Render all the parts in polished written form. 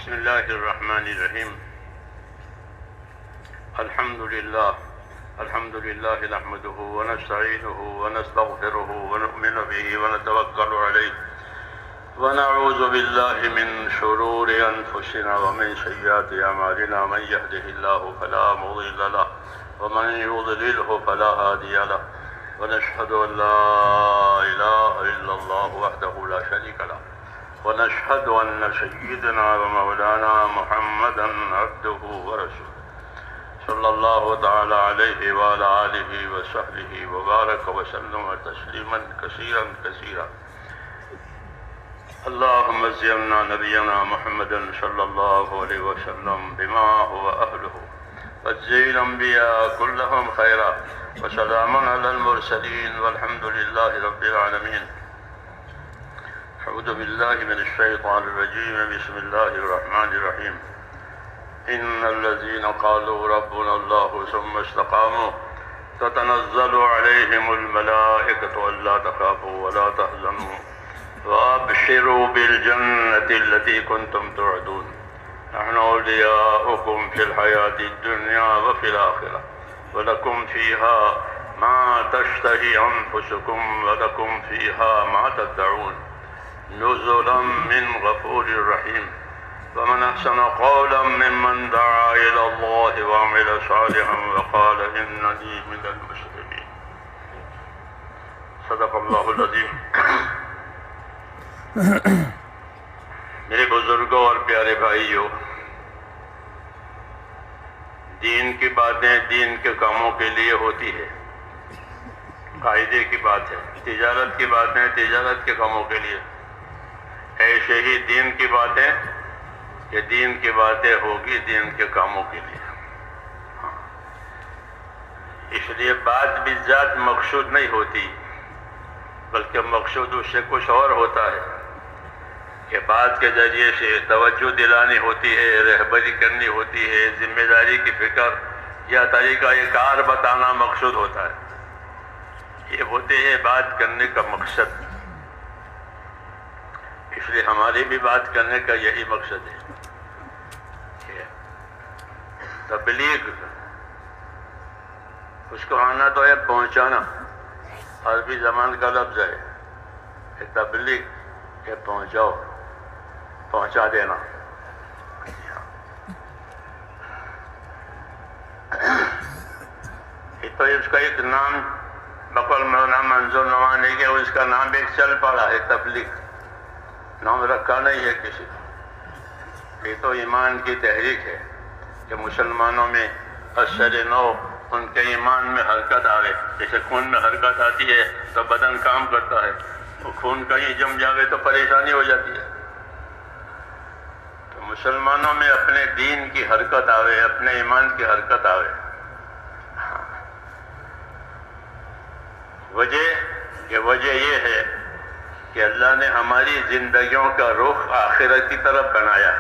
بسم الله الرحمن الرحيم. الحمد لله نحمده ونستعينه ونستغفره ونؤمن به ونتوكل عليه ونعوذ بالله من شرور أنفسنا ومن سيئات أعمالنا. من يهده الله فلا مضل له ومن يضلله فلا هادي له ونشهد أن لا إله إلا الله وحده لا شريك له ونشهد أن سيدنا ومولانا محمدا عبده ورسوله صلى الله تعالى عليه وعلى آله وصحبه وبارك وسلم تسليما كثيرا كثيرا. اللهم زينا نبينا محمدا صلى الله عليه وسلم بما هو أهله وزي الأنبياء كلهم خيرا وسلام على المرسلين والحمد لله رب العالمين. أعوذ بالله من الشيطان الرجيم. بسم الله الرحمن الرحيم. إن الذين قالوا ربنا الله ثم استقاموا تتنزل عليهم الملائكة ألا تخافوا ولا تحزنوا وأبشروا بالجنة التي كنتم توعدون نحن أولياؤكم في الحياة الدنيا وفي الآخرة ولكم فيها ما تشتهي أنفسكم ولكم فيها ما تدعون نزلا من غفور رحيم. ومن أحسن قولا ممن دعا إلى الله وعمل صالحا وقال إنني من المسلمين. صدق اللہ العظیم. میرے بزرگوں اور پیارے بھائیوں، دین کی باتیں دین کے کاموں کے لیے ہوتی ہے، قاعدے کی بات ہے. تجارت کی باتیں تجارت کے کاموں کے لیے، ایسے ہی دین کی باتیں کہ دین کی باتیں ہوگی دین کے کاموں کے لیے. اس لیے بات بھی ذات مقصود نہیں ہوتی، بلکہ مقصود اس سے کچھ اور ہوتا ہے کہ بات کے ذریعے سے توجہ دلانی ہوتی ہے، رہبری کرنی ہوتی ہے، ذمہ داری کی فکر یا طریقہ کار بتانا مقصود ہوتا ہے. یہ ہوتے ہیں بات کرنے کا مقصد. اس لیے ہماری بھی بات کرنے کا یہی مقصد ہے کہ تبلیغ، اس کو آنا تو ہے پہنچانا. عربی زبان کا لفظ ہے کہ تبلیغ، کہ پہنچاؤ، پہنچا دینا. تو اس کا ایک نام بقول مولانا منظور نوانی کے اس کا نام ایک چل پڑا ہے، تبلیغ. نام رکھا نہیں ہے کسی. یہ تو ایمان کی تحریک ہے کہ مسلمانوں میں اثر نو ان کے ایمان میں حرکت آئے. جیسے خون میں حرکت آتی ہے تو بدن کام کرتا ہے، وہ خون کہیں جم جاوے تو پریشانی ہو جاتی ہے. تو مسلمانوں میں اپنے دین کی حرکت آوے، اپنے ایمان کی حرکت آوے. وجہ یہ ہے کہ اللہ نے ہماری زندگیوں کا رخ آخرت کی طرف بنایا،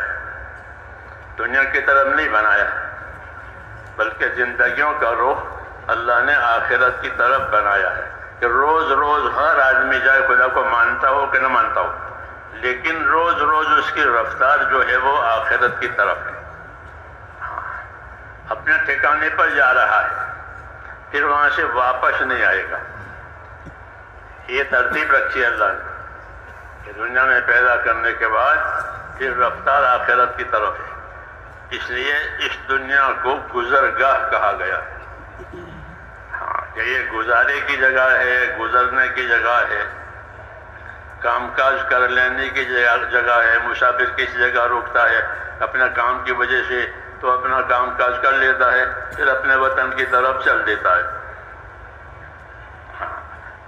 دنیا کی طرف نہیں بنایا، بلکہ زندگیوں کا رخ اللہ نے آخرت کی طرف بنایا ہے. کہ روز روز ہر آدمی جائے خدا کو مانتا ہو کہ نہ مانتا ہو، لیکن روز روز اس کی رفتار جو ہے وہ آخرت کی طرف ہے. اپنے ٹھکانے پر جا رہا ہے، پھر وہاں سے واپس نہیں آئے گا. یہ ترتیب رکھی اللہ نے کہ دنیا میں پیدا کرنے کے بعد پھر رفتار آخرت کی طرف ہے. اس لیے اس دنیا کو گزرگاہ کہا گیا ہے. کہ یہ گزارے کی جگہ ہے، گزرنے کی جگہ ہے، کام کاج کر لینے کی جگہ ہے. مسافر کس جگہ رکتا ہے اپنا کام کی وجہ سے تو اپنا کام کاج کر لیتا ہے، پھر اپنے وطن کی طرف چل دیتا ہے.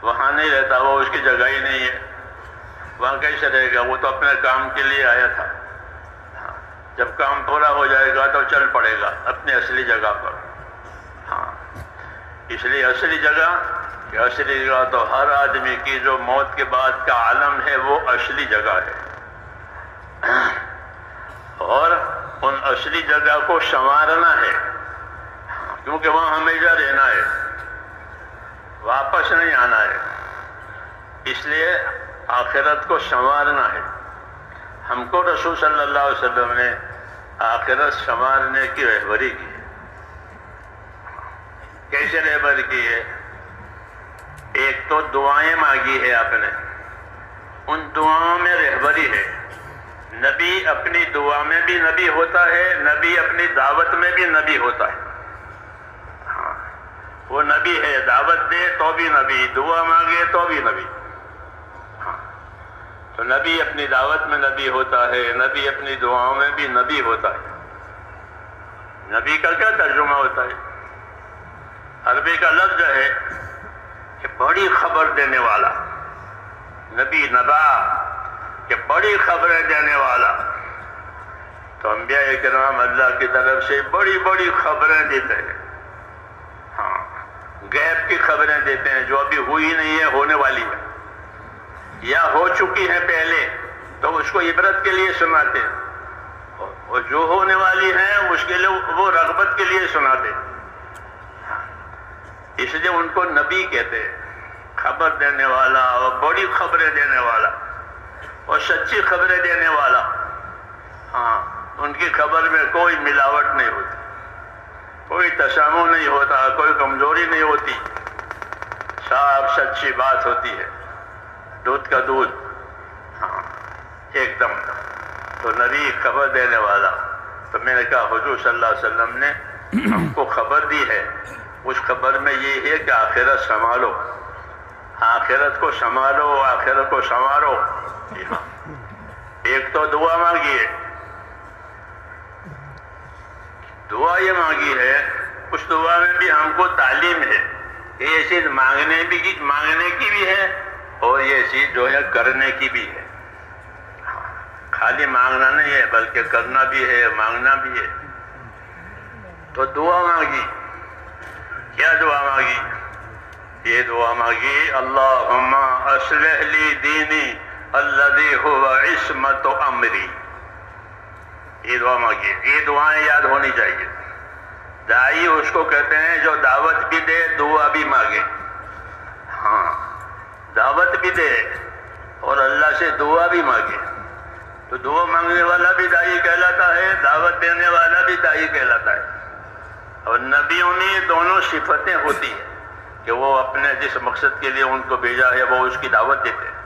وہاں نہیں رہتا، وہ اس کی جگہ ہی نہیں ہے. وہاں کیسے رہے گا؟ وہ تو اپنے کام کے لیے آیا تھا. جب کام پورا ہو جائے گا تو چل پڑے گا اپنی اصلی جگہ پر. اس لیے اصلی جگہ تو ہر آدمی کی جو موت کے بعد کا عالم ہے وہ اصلی جگہ ہے. اور ان اصلی جگہ کو سنوارنا ہے، کیونکہ وہاں ہمیشہ رہنا ہے، واپس نہیں آنا ہے. اس لیے آخرت کو سنوارنا ہے. ہم کو رسول صلی اللہ علیہ وسلم نے آخرت سنوارنے کی رہبری کی. کیسے رہبری کی ہے؟ ایک تو دعائیں مانگی ہے آپ نے، ان دعاؤں میں رہبری ہے. نبی اپنی دعا میں بھی نبی ہوتا ہے، نبی اپنی دعوت میں بھی نبی ہوتا ہے. ہاں، وہ نبی ہے، دعوت دے تو بھی نبی، دعا مانگے تو بھی نبی. ہاں، تو نبی اپنی دعوت میں نبی ہوتا ہے، نبی اپنی دعاؤں میں بھی نبی ہوتا ہے. نبی کا کیا ترجمہ ہوتا ہے؟ عربی کا لفظ ہے کہ بڑی خبر دینے والا. نبی نبا کہ بڑی خبریں دینے والا. تو انبیاء کرام اللہ کی طرف سے بڑی بڑی خبریں دیتے ہیں. ہاں، غیب کی خبریں دیتے ہیں جو ابھی ہوئی نہیں ہے، ہونے والی ہے یا ہو چکی ہے پہلے، تو اس کو عبرت کے لیے سناتے ہیں. اور جو ہونے والی ہیں اس کے لیے وہ رغبت کے لیے سناتے ہیں. اس لیے ان کو نبی کہتے ہیں، خبر دینے والا اور بڑی خبریں دینے والا اور سچی خبریں دینے والا. ہاں، ان کی خبر میں کوئی ملاوٹ نہیں ہوتی، کوئی تشامہ نہیں ہوتا، کوئی کمزوری نہیں ہوتی، صاف سچی بات ہوتی ہے، دودھ کا دودھ. ہاں، ایک دم. تو نبی خبر دینے والا. تو میں نے کہا حضور صلی اللہ علیہ وسلم نے ہم کو خبر دی ہے. اس خبر میں یہ ہے کہ آخرت سنبھالو، آخرت کو سنبھالو، آخرت کو سنوارو. جی ہاں، ایک تو دعا مانگی ہے، دعا یہ مانگی ہے. اس دعا میں بھی ہم کو تعلیم ہے کہ یہ چیز مانگنے کی بھی ہے اور یہ چیز جو ہے کرنے کی بھی ہے. خالی مانگنا نہیں ہے بلکہ کرنا بھی ہے، مانگنا بھی ہے. تو دعا مانگی. کیا دعا مانگی؟ یہ دعا مانگی اللہم اصلح لی دینی الذی هو عصمت امری. یہ دعا مانگی. یہ دعائیں یاد ہونی چاہیے. داعی اس کو کہتے ہیں جو دعوت بھی دے، دعا بھی مانگے. ہاں، دعوت بھی دے اور اللہ سے دعا بھی مانگے. تو دعا مانگنے والا بھی داعی کہلاتا ہے، دعوت دینے والا بھی داعی کہلاتا ہے. اور نبیوں میں دونوں صفتیں ہوتی ہیں کہ وہ اپنے جس مقصد کے لیے ان کو بھیجا ہے وہ اس کی دعوت دیتے ہیں،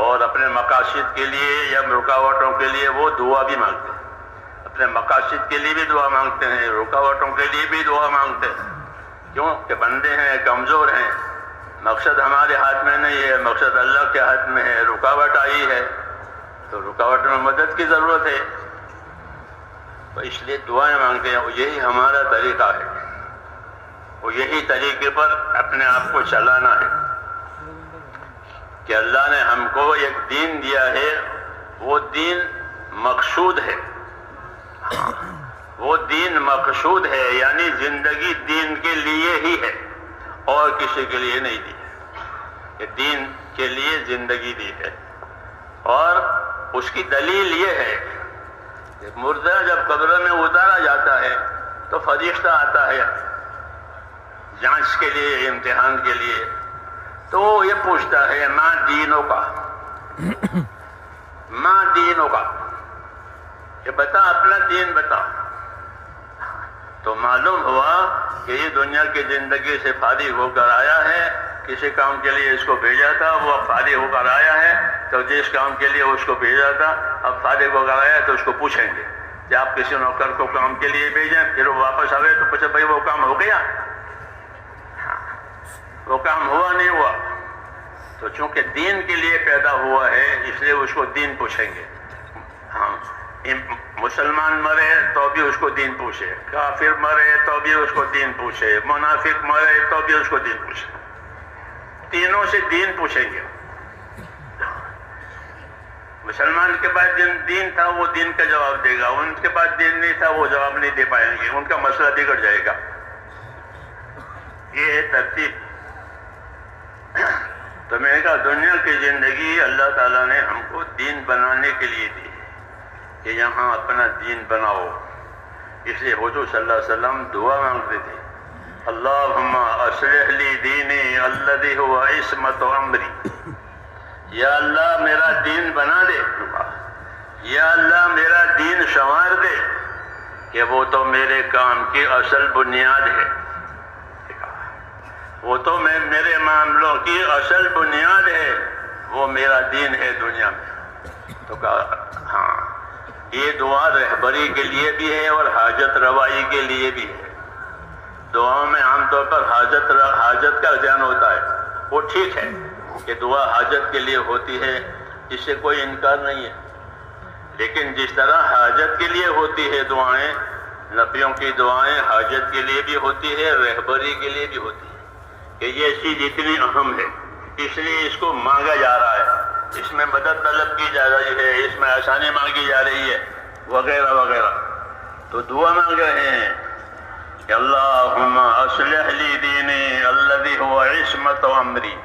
اور اپنے مقاصد کے لیے یا رکاوٹوں کے لیے وہ دعا بھی مانگتے ہیں. اپنے مقاصد کے لیے بھی دعا مانگتے ہیں، رکاوٹوں کے لیے بھی دعا مانگتے ہیں. کیوں کہ بندے ہیں، کمزور ہیں، مقصد ہمارے ہاتھ میں نہیں ہے، مقصد اللہ کے ہاتھ میں ہے. رکاوٹ آئی ہے تو رکاوٹ میں مدد کی ضرورت ہے، تو اس لیے دعائیں مانگتے ہیں. یہی ہمارا طریقہ ہے، وہ یہی طریقے پر اپنے آپ کو چلانا ہے کہ اللہ نے ہم کو ایک دین دیا ہے. وہ دین مقصود ہے، وہ دین مقصود ہے، یعنی زندگی دین کے لیے ہی ہے اور کسی کے لیے نہیں دی. کہ دین کے لیے زندگی دی ہے. اور اس کی دلیل یہ ہے کہ مردہ جب قبر میں اتارا جاتا ہے تو فرشتہ آتا ہے جانچ کے لیے، امتحان کے لیے. تو وہ یہ پوچھتا ہے ماں دینوں کا، ماں دینوں کا، کہ بتا اپنا دین بتا. تو معلوم ہوا کہ یہ دنیا کی زندگی سے فارغ ہو کر آیا ہے، کسی کام کے لیے اس کو بھیجا تھا، وہ اب فارغ ہو کر آیا ہے. تو جس کام کے لیے اس کو بھیجا تھا اب فارغ ہو کر آیا ہے تو اس کو پوچھیں گے کہ آپ کسی نوکر کو کام کے لیے بھیجیں، پھر وہ واپس آئے تو پوچھے بھائی وہ کام ہو گیا؟ وہ کام ہوا نہیں ہوا. تو چونکہ دین کے لیے پیدا ہوا ہے اس لیے اس کو دین پوچھیں گے. ہاں، مسلمان مرے تو بھی اس کو دین پوچھے، کافر مرے تو بھی اس کو دین پوچھے، منافق مرے تو بھی اس کو دین پوچھے. تینوں سے دین پوچھیں گے. مسلمان کے پاس دین تھا وہ دین کا جواب دے گا، ان کے پاس دین نہیں تھا وہ جواب نہیں دے پائیں گے، ان کا مسئلہ بگڑ جائے گا. یہ ہے ترتیب. تو میں نے کہا دنیا کی زندگی اللہ تعالیٰ نے ہم کو دین بنانے کے لیے دی کہ یہاں اپنا دین بناؤ. اس لیے حضور صلی اللہ علیہ وسلم دعا مانگتے تھے اللہم اصلح لی دینی الذی هو عصمت امری. یا اللہ میرا دین بنا دے. یا اللہ میرا دین سنوار دے کہ وہ تو میرے کام کی اصل بنیاد ہے، وہ تو میرے معاملوں کی اصل بنیاد ہے، وہ میرا دین ہے دنیا میں۔ تو کہا ہاں یہ دعا رہبری کے لیے بھی ہے اور حاجت روائی کے لیے بھی ہے۔ دعاؤں میں عام طور پر حاجت کا ذہن ہوتا ہے، وہ ٹھیک ہے کہ دعا حاجت کے لیے ہوتی ہے، اس سے کوئی انکار نہیں ہے، لیکن جس طرح حاجت کے لیے ہوتی ہے دعائیں، نبیوں کی دعائیں حاجت کے لیے بھی ہوتی ہے، رہبری کے لیے بھی ہوتی ہے، کہ یہ چیز اتنی اہم ہے اس لیے اس کو مانگا جا رہا ہے، اس میں مدد طلب کی جا رہی ہے، اس میں آسانی مانگی جا رہی ہے، وغیرہ وغیرہ۔ تو دعا مانگ رہے ہیں کہ اللہم اصلح لی دینی الذی هو عصمت امری،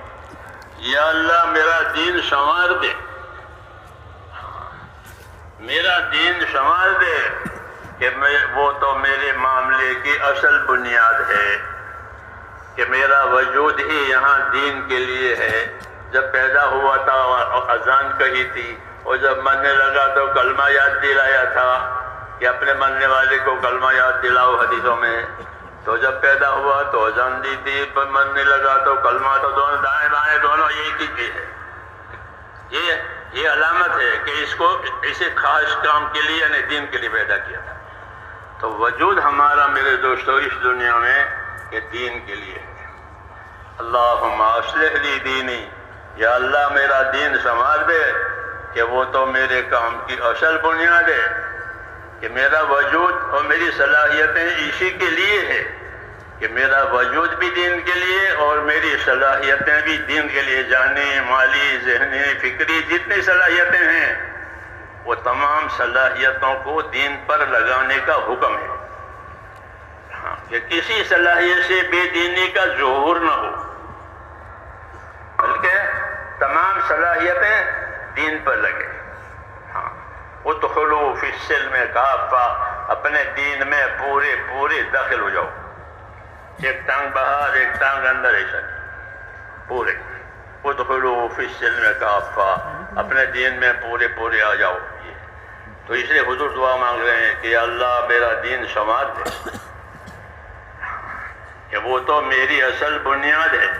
یا اللہ میرا دین سنوار دے، میرا دین سنوار دے کہ وہ تو میرے معاملے کی اصل بنیاد ہے، کہ میرا وجود ہی یہاں دین کے لیے ہے۔ جب پیدا ہوا تھا اذان کہی تھی، اور جب مرنے لگا تو کلمہ یاد دلایا تھا کہ اپنے مرنے والے کو کلمہ یاد دلاؤ حدیثوں میں، تو جب پیدا ہوا تو اذان دی تھی، مرنے لگا تو کلمہ، تو دونوں دائیں بائیں دونوں ایک ہی چیز ہے۔ یہ علامت ہے کہ اس کو اسے خاص کام کے لیے یعنی دین کے لیے پیدا کیا تھا۔ تو وجود ہمارا میرے دوستو اس دنیا میں یہ دین کے لیے ہے۔ اللہم اصلح لی دینی، یا اللہ میرا دین سنوار دے کہ وہ تو میرے کام کی اصل بنیاد ہے، کہ میرا وجود اور میری صلاحیتیں اسی کے لیے ہے، کہ میرا وجود بھی دین کے لیے اور میری صلاحیتیں بھی دین کے لیے، جانی، مالی، ذہنی، فکری جتنی صلاحیتیں ہیں وہ تمام صلاحیتوں کو دین پر لگانے کا حکم ہے، ہاں، کہ کسی صلاحیت سے بے دینی کا ظہور نہ ہو، بلکہ تمام صلاحیتیں دین پر لگے۔ ہاں، ادخلوا فی السلم کافہ، اپنے دین میں پورے داخل ہو جاؤ، ایک ٹانگ باہر ایک ٹانگ اندر، ایسا پورے۔ ادخلوا فی السلم کافہ، اپنے دین میں پورے آ جاؤ۔ تو اس لیے حضور دعا مانگ رہے ہیں کہ اللہ میرا دین سنوار دے کہ وہ تو میری اصل بنیاد ہے۔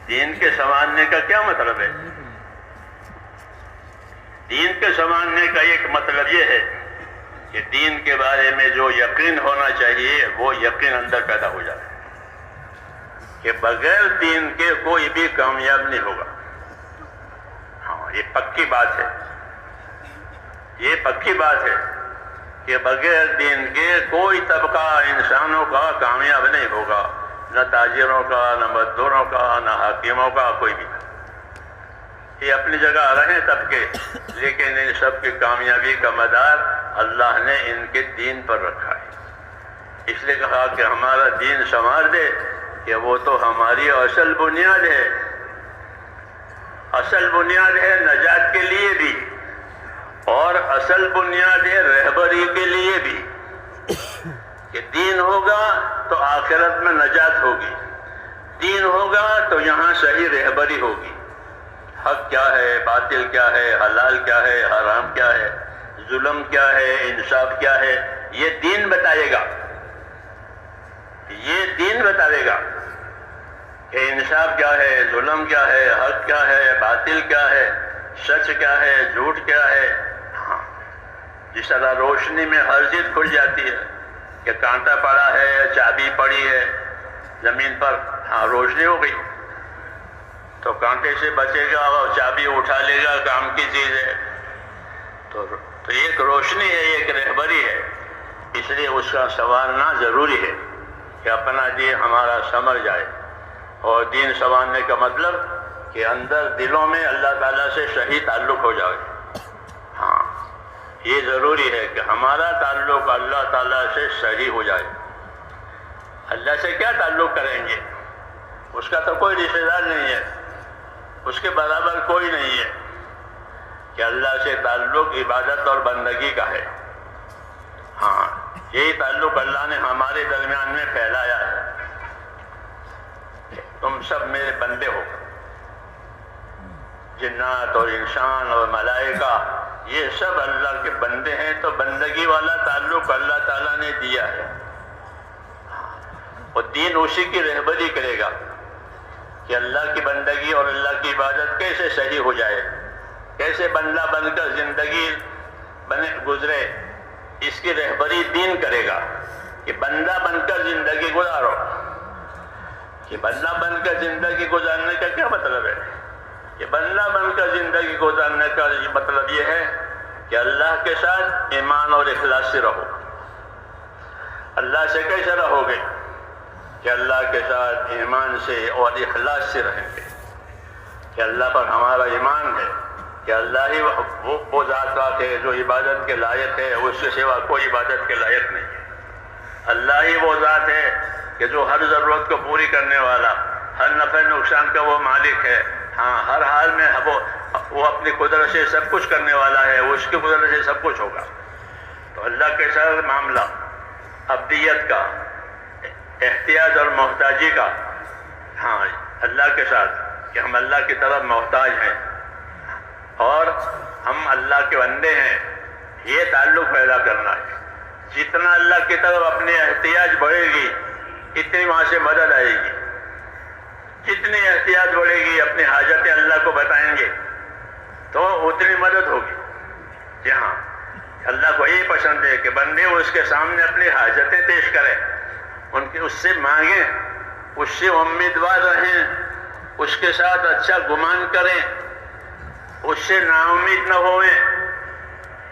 دین کے سنوارنے کا کیا مطلب ہے؟ دین کے سنوارنے کا ایک مطلب یہ ہے کہ دین کے بارے میں جو یقین ہونا چاہیے وہ یقین اندر پیدا ہو جائے، کہ بغیر دین کے کوئی بھی کامیاب نہیں ہوگا۔ ہاں، یہ پکی بات ہے، یہ پکی بات ہے کہ بغیر دین کے کوئی طبقہ انسانوں کا کامیاب نہیں ہوگا، نہ تاجروں کا، نہ مزدوروں کا، نہ حاکموں کا، کوئی بھی۔ یہ اپنی جگہ رہیں طبقے، لیکن ان سب کی کامیابی کا مدار اللہ نے ان کے دین پر رکھا ہے۔ اس لیے کہا کہ ہمارا دین سنوار دے کہ وہ تو ہماری اصل بنیاد ہے، اصل بنیاد ہے نجات کے لیے بھی، اور اصل بنیاد ہے رہبری کے لیے بھی، کہ دین ہوگا تو آخرت میں نجات ہوگی، دین ہوگا تو یہاں صحیح رہبری ہوگی، حق کیا ہے، باطل کیا ہے، حلال کیا ہے، حرام کیا ہے، ظلم کیا ہے، انصاف کیا ہے، یہ دین بتائے گا، یہ دین بتائے گا کہ انصاف کیا ہے، ظلم کیا ہے، حق کیا ہے، باطل کیا ہے، سچ کیا ہے، جھوٹ کیا ہے۔ ہاں، جس طرح روشنی میں ہر چیز کھل جاتی ہے، کہ کانٹا پڑا ہے، چابی پڑی ہے زمین پر، ہاں روشنی ہو گئی، تو کانٹے سے بچے گا اور چابی اٹھا لے گا، کام کی چیز ہے۔ تو ایک روشنی ہے، ایک رہبری ہے، اس لیے اس کا سنوارنا ضروری ہے کہ اپنا دین ہمارا سنور جائے۔ اور دین سنوارنے کا مطلب کہ اندر دلوں میں اللہ تعالیٰ سے صحیح تعلق ہو جائے۔ ہاں، یہ ضروری ہے کہ ہمارا تعلق اللہ تعالیٰ سے صحیح ہو جائے۔ اللہ سے کیا تعلق کریں گے؟ اس کا تو کوئی رشتہ دار نہیں ہے، اس کے برابر کوئی نہیں ہے، کہ اللہ سے تعلق عبادت اور بندگی کا ہے۔ ہاں، یہی تعلق اللہ نے ہمارے درمیان میں پھیلایا ہے، تم سب میرے بندے ہو۔ جنات اور انسان اور ملائکہ یہ سب اللہ کے بندے ہیں، تو بندگی والا تعلق اللہ تعالیٰ نے دیا ہے، اور دین اسی کی رہبری کرے گا کہ اللہ کی بندگی اور اللہ کی عبادت کیسے صحیح ہو جائے، کیسے بندہ بن کر زندگی گزرے، اس کی رہبری دین کرے گا کہ بندہ بن کر زندگی گزارو۔ کہ بندہ بن کر زندگی گزارنے کا کیا مطلب ہے؟ کہ بندہ بن کر زندگی گزارنے کا مطلب یہ ہے کہ اللہ کے ساتھ ایمان اور اخلاص سے رہو۔ اللہ سے کیسے رہو گے؟ کہ اللہ کے ساتھ ایمان سے اور اخلاص سے رہیں گے، کہ اللہ پر ہمارا ایمان ہے کہ اللہ ہی وہ ذات ہے جو عبادت کے لائق ہے، اس کے سوا کوئی عبادت کے لائق نہیں ہے۔ اللہ ہی وہ ذات ہے کہ جو ہر ضرورت کو پوری کرنے والا، ہر نفع نقصان کا وہ مالک ہے، ہاں ہر حال میں وہ اپنی قدرت سے سب کچھ کرنے والا ہے، اس کی قدرت سے سب کچھ ہوگا۔ تو اللہ کے ساتھ معاملہ عبدیت کا، احتیاج اور محتاجی کا، ہاں اللہ کے ساتھ کہ ہم اللہ کی طرف محتاج ہیں اور ہم اللہ کے بندے ہیں، یہ تعلق پیدا کرنا ہے۔ جتنا اللہ کی طرف اپنی احتیاج بڑھے گی اتنی وہاں سے مدد آئے گی، جتنی احتیاج بڑھے گی اپنی حاجتیں اللہ کو بتائیں گے تو اتنی مدد ہوگی۔ جی ہاں، اللہ کو یہ پسند ہے کہ بندے اس کے سامنے اپنی حاجتیں پیش کریں، اس سے مانگیں، اس سے امیدوار رہیں، اس کے ساتھ اچھا گمان کریں، اس سے نا امید نہ ہوئیں۔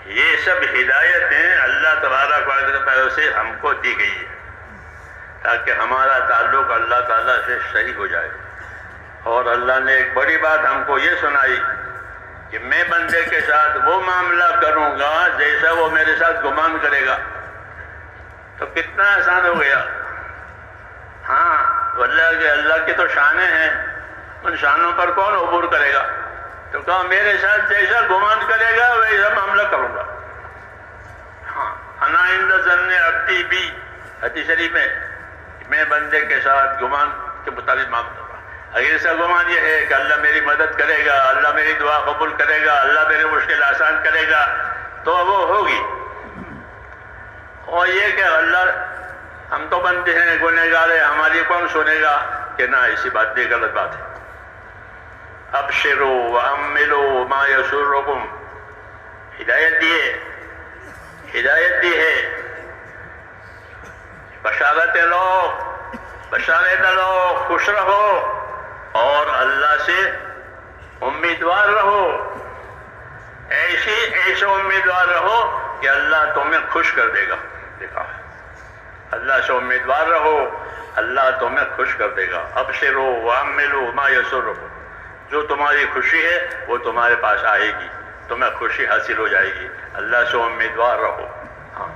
یہ سب ہدایتیں اللہ تبارک و تعالیٰ سے ہم کو دی گئی ہے تاکہ ہمارا تعلق اللہ تعالیٰ سے صحیح ہو جائے۔ اور اللہ نے ایک بڑی بات ہم کو یہ سنائی کہ میں بندے کے ساتھ وہ معاملہ کروں گا جیسا وہ میرے ساتھ گمان کرے گا۔ تو کتنا آسان ہو گیا۔ ہاں اللہ کی تو شانیں ہیں، ان شانوں پر کون عبور کرے گا؟ تو کہا میرے ساتھ جیسا گمان کرے گا ویسا معاملہ کروں گا۔ ہاں، انا عند ظن عبدی بی، حدیث شریف میں میں بندے کے ساتھ گمان کے مطابق معاملہ کروں گا۔ اگر ایسا گمان یہ ہے کہ اللہ میری مدد کرے گا، اللہ میری دعا قبول کرے گا، اللہ میری مشکل آسان کرے گا تو وہ ہوگی۔ اور یہ کہ اللہ ہم تو بندے ہیں، گنہگار ہیں، ہماری کون سنے گا؟ کہ نہ، اسی بات بھی غلط بات ہے۔ ابشروا واملوا ما یسرکم، ہدایت دی ہے، بشارت لو، خوش رہو اور اللہ سے امیدوار رہو، ایسے امیدوار رہو کہ اللہ تمہیں خوش کر دے گا۔ دیکھا، اللہ سے امیدوار رہو، اللہ تمہیں خوش کر دے گا۔ ابشروا واملوا ما یسرکم، جو تمہاری خوشی ہے وہ تمہارے پاس آئے گی، تمہیں خوشی حاصل ہو جائے گی۔ اللہ سے امیدوار رہو۔ ہاں،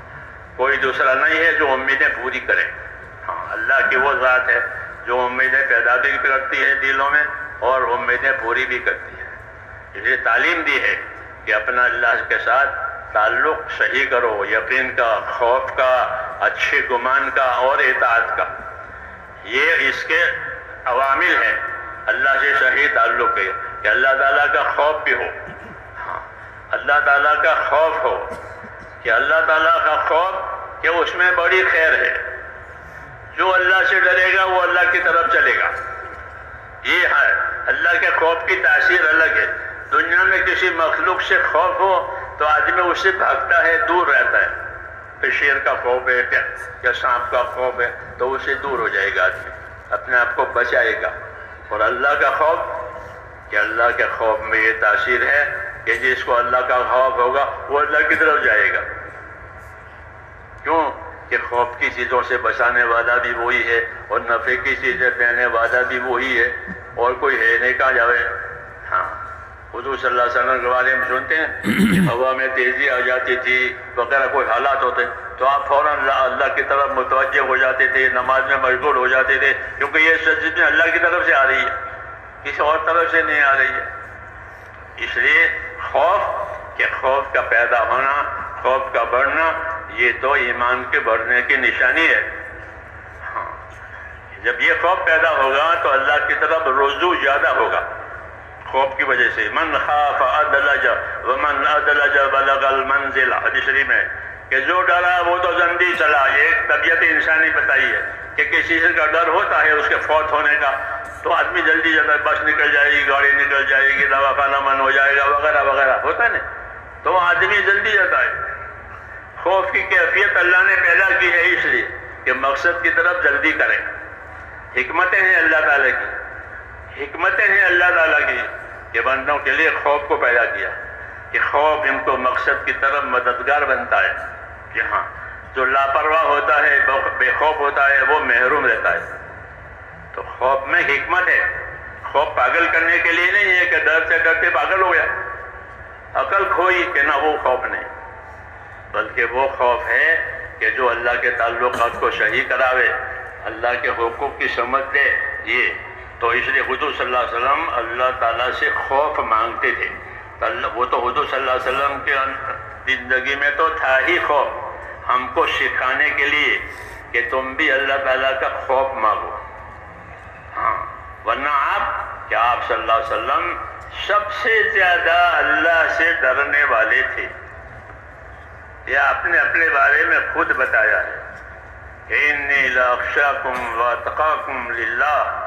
کوئی دوسرا نہیں ہے جو امیدیں پوری کرے۔ ہاں، اللہ کی وہ ذات ہے جو امیدیں پیدا بھی کرتی ہے دلوں میں اور امیدیں پوری بھی کرتی ہے۔ اس لیے تعلیم دی ہے کہ اپنا اللہ کے ساتھ تعلق صحیح کرو، یقین کا، خوف کا، اچھے گمان کا اور اطاعت کا۔ یہ اس کے عوامل ہیں اللہ سے صحیح تعلق ہے کہ اللہ تعالیٰ کا خوف بھی ہو۔ ہاں، اللہ تعالیٰ کا خوف ہو کہ اللہ تعالیٰ کا خوف کہ اس میں بڑی خیر ہے۔ جو اللہ سے ڈرے گا وہ اللہ کی طرف چلے گا۔ یہ ہے اللہ کے خوف کی تاثیر الگ ہے۔ دنیا میں کسی مخلوق سے خوف ہو تو آدمی اس سے بھاگتا ہے، دور رہتا ہے۔ پھر شیر کا خوف ہے یا سانپ کا خوف ہے تو اس سے دور ہو جائے گا، آدمی اپنے آپ کو بچائے گا۔ اور اللہ کا خوف کہ اللہ کے خوف میں یہ تاثیر ہے کہ جس کو اللہ کا خوف ہوگا وہ اللہ کی طرف جائے گا۔ کیوں کہ خوف کی چیزوں سے بچانے والا بھی وہی ہے اور نفع کی چیزیں دینے والا بھی وہی ہے، اور کوئی ہے نہیں کہا جاوے۔ ہاں، حضور صلی اللہ علیہ وسلم کے بارے میں سنتے ہیں ہوا میں تیزی آ جاتی تھی وغیرہ کوئی حالات ہوتے تو آپ فوراً اللہ کی طرف متوجہ ہو جاتے تھے، نماز میں مشغول ہو جاتے تھے، کیونکہ یہ سچ میں اللہ کی طرف سے آ رہی ہے، کسی اور طرف سے نہیں آ رہی ہے۔ اس لیے خوف کا پیدا ہونا، خوف کا بڑھنا، یہ تو ایمان کے بڑھنے کی نشانی ہے۔ ہاں، جب یہ خوف پیدا ہوگا تو اللہ کی طرف رجوع زیادہ ہوگا، خوف کی وجہ سے. من خاف ادلج ومن ادلج بلغ المنزل، حدیث شریف میں کہ جو ڈرا وہ تو زندگی چلا. یہ ایک طبیعت انسانی بتائی ہے کہ کسی چیز کا ڈر ہوتا ہے اس کے فوت ہونے کا تو آدمی جلدی جاتا ہے، بس نکل جائے گی، گاڑی نکل جائے گی، دواخانہ بند ہو جائے گا وغیرہ وغیرہ ہوتا ہے نا، تو آدمی جلدی جاتا ہے. خوف کی کیفیت اللہ نے پیدا کی ہے اس لیے کہ مقصد کی طرف جلدی کریں. حکمتیں ہیں اللہ تعالیٰ کی، حکمتیں ہیں اللہ تعالیٰ کی کہ بندوں کے لیے خوف کو پیدا کیا کہ خوف ان کو مقصد کی طرف مددگار بنتا ہے. کہ ہاں جو لاپرواہ ہوتا ہے، بے خوف ہوتا ہے، وہ محروم رہتا ہے. تو خوف میں حکمت ہے. خوف پاگل کرنے کے لیے نہیں ہے کہ ڈر سے ڈرتے پاگل ہو گیا، عقل کھوئی کہ نہ، وہ خوف نہیں، بلکہ وہ خوف ہے کہ جو اللہ کے تعلقات کو صحیح کراوے، اللہ کے حقوق کی سمجھ دے. یہ تو اس لیے حضور صلی اللہ علیہ وسلم اللہ تعالیٰ سے خوف مانگتے تھے. وہ تو حضور صلی اللہ علیہ وسلم کے زندگی میں تو تھا ہی خوف، ہم کو سکھانے کے لیے کہ تم بھی اللہ تعالیٰ کا خوف مانگو. ہاں، ورنہ آپ صلی اللہ علیہ وسلم سب سے زیادہ اللہ سے ڈرنے والے تھے. یہ آپ نے اپنے بارے میں خود بتایا ہے کہ انی لاخشاکم واتقاکم للہ،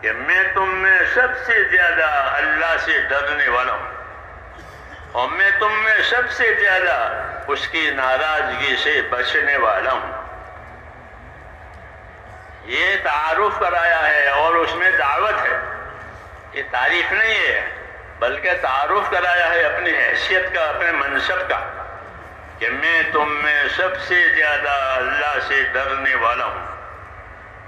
کہ میں تم میں سب سے زیادہ اللہ سے ڈرنے والا ہوں اور میں تم میں سب سے زیادہ اس کی ناراضگی سے بچنے والا ہوں. یہ تعارف کرایا ہے اور اس میں دعوت ہے. یہ تعریف نہیں ہے بلکہ تعارف کرایا ہے اپنی حیثیت کا، اپنے منصب کا، کہ میں تم میں سب سے زیادہ اللہ سے ڈرنے والا ہوں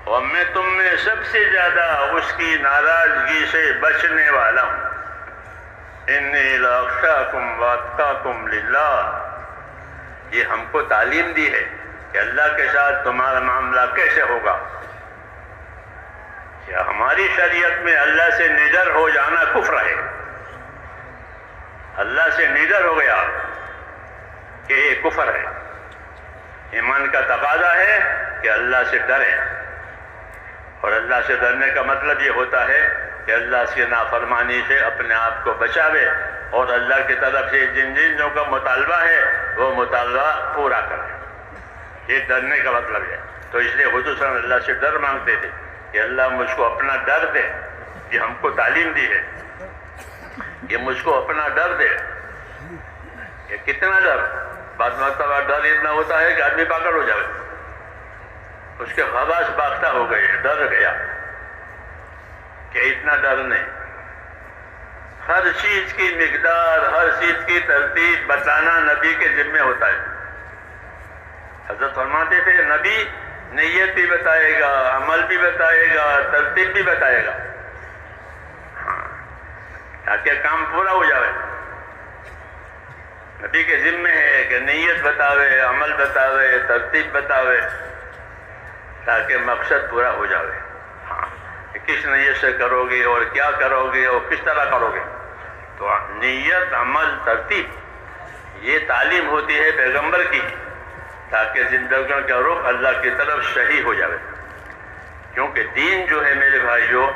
اور میں تم میں سب سے زیادہ اس کی ناراضگی سے بچنے والا ہوں. انی لاخشاکم واتقاکم للہ، یہ ہم کو تعلیم دی ہے کہ اللہ کے ساتھ تمہارا معاملہ کیسے ہوگا. کیا ہماری شریعت میں اللہ سے نڈر ہو جانا کفر ہے؟ اللہ سے نڈر ہو گیا کہ یہ کفر ہے. ایمان کا تقاضا ہے کہ اللہ سے ڈرے، اور اللہ سے ڈرنے کا مطلب یہ ہوتا ہے کہ اللہ سے نافرمانی سے اپنے آپ کو بچاوے اور اللہ کی طرف سے جن چیزوں کا مطالبہ ہے وہ مطالبہ پورا کرے. یہ ڈرنے کا مطلب ہے. تو اس لیے حضور صلی اللہ علیہ وسلم اللہ سے ڈر مانگتے تھے کہ اللہ مجھ کو اپنا ڈر دے. یہ ہم کو تعلیم دی ہے کہ مجھ کو اپنا ڈر دے. کہ کتنا ڈر؟ بعض مرتبہ ڈر اتنا ہوتا ہے کہ آدمی پاگل ہو جائے، اس کے حواس باختہ ہو گئے، ڈر گیا کہ اتنا ڈر نہیں. ہر چیز کی مقدار، ہر چیز کی ترتیب بتانا نبی کے ذمہ ہوتا ہے. حضرت فرماتے تھے نبی نیت بھی بتائے گا، عمل بھی بتائے گا، ترتیب بھی بتائے گا، تاکہ کام پورا ہو جائے. نبی کے ذمہ ہے کہ نیت بتاوے، عمل بتاوے، ترتیب بتاوے، تاکہ مقصد پورا ہو جائے. ہاں، کہ کس نیت سے کرو گے اور کیا کرو گے اور کس طرح کرو گے. تو نیت، عمل، ترتیب یہ تعلیم ہوتی ہے پیغمبر کی، تاکہ زندگیوں کا رخ اللہ کی طرف صحیح ہو جائے. کیونکہ دین جو ہے میرے بھائیوں،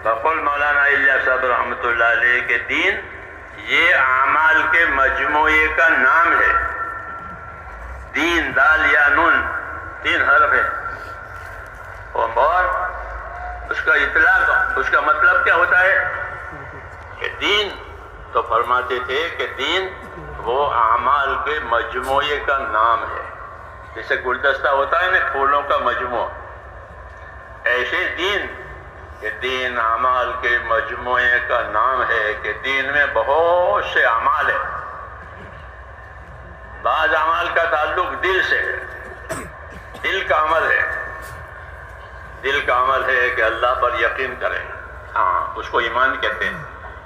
بقول مولانا الیاس صاحب رحمۃ اللہ علیہ کہ دین یہ اعمال کے مجموعے کا نام ہے. دین، دال یا نون، 3 حرف ہے، اور اس کا اطلاق، اس کا مطلب کیا ہوتا ہے کہ دین، تو فرماتے تھے کہ دین وہ اعمال کے مجموعے کا نام ہے. جیسے گلدستہ ہوتا ہے نا پھولوں کا مجموعہ، ایسے دین کہ دین اعمال کے مجموعے کا نام ہے. کہ دین میں بہت سے اعمال ہیں. بعض اعمال کا تعلق دل سے ہے، دل کا عمل ہے. دل کا عمل ہے کہ اللہ پر یقین کرے. ہاں، اس کو ایمان کہتے ہیں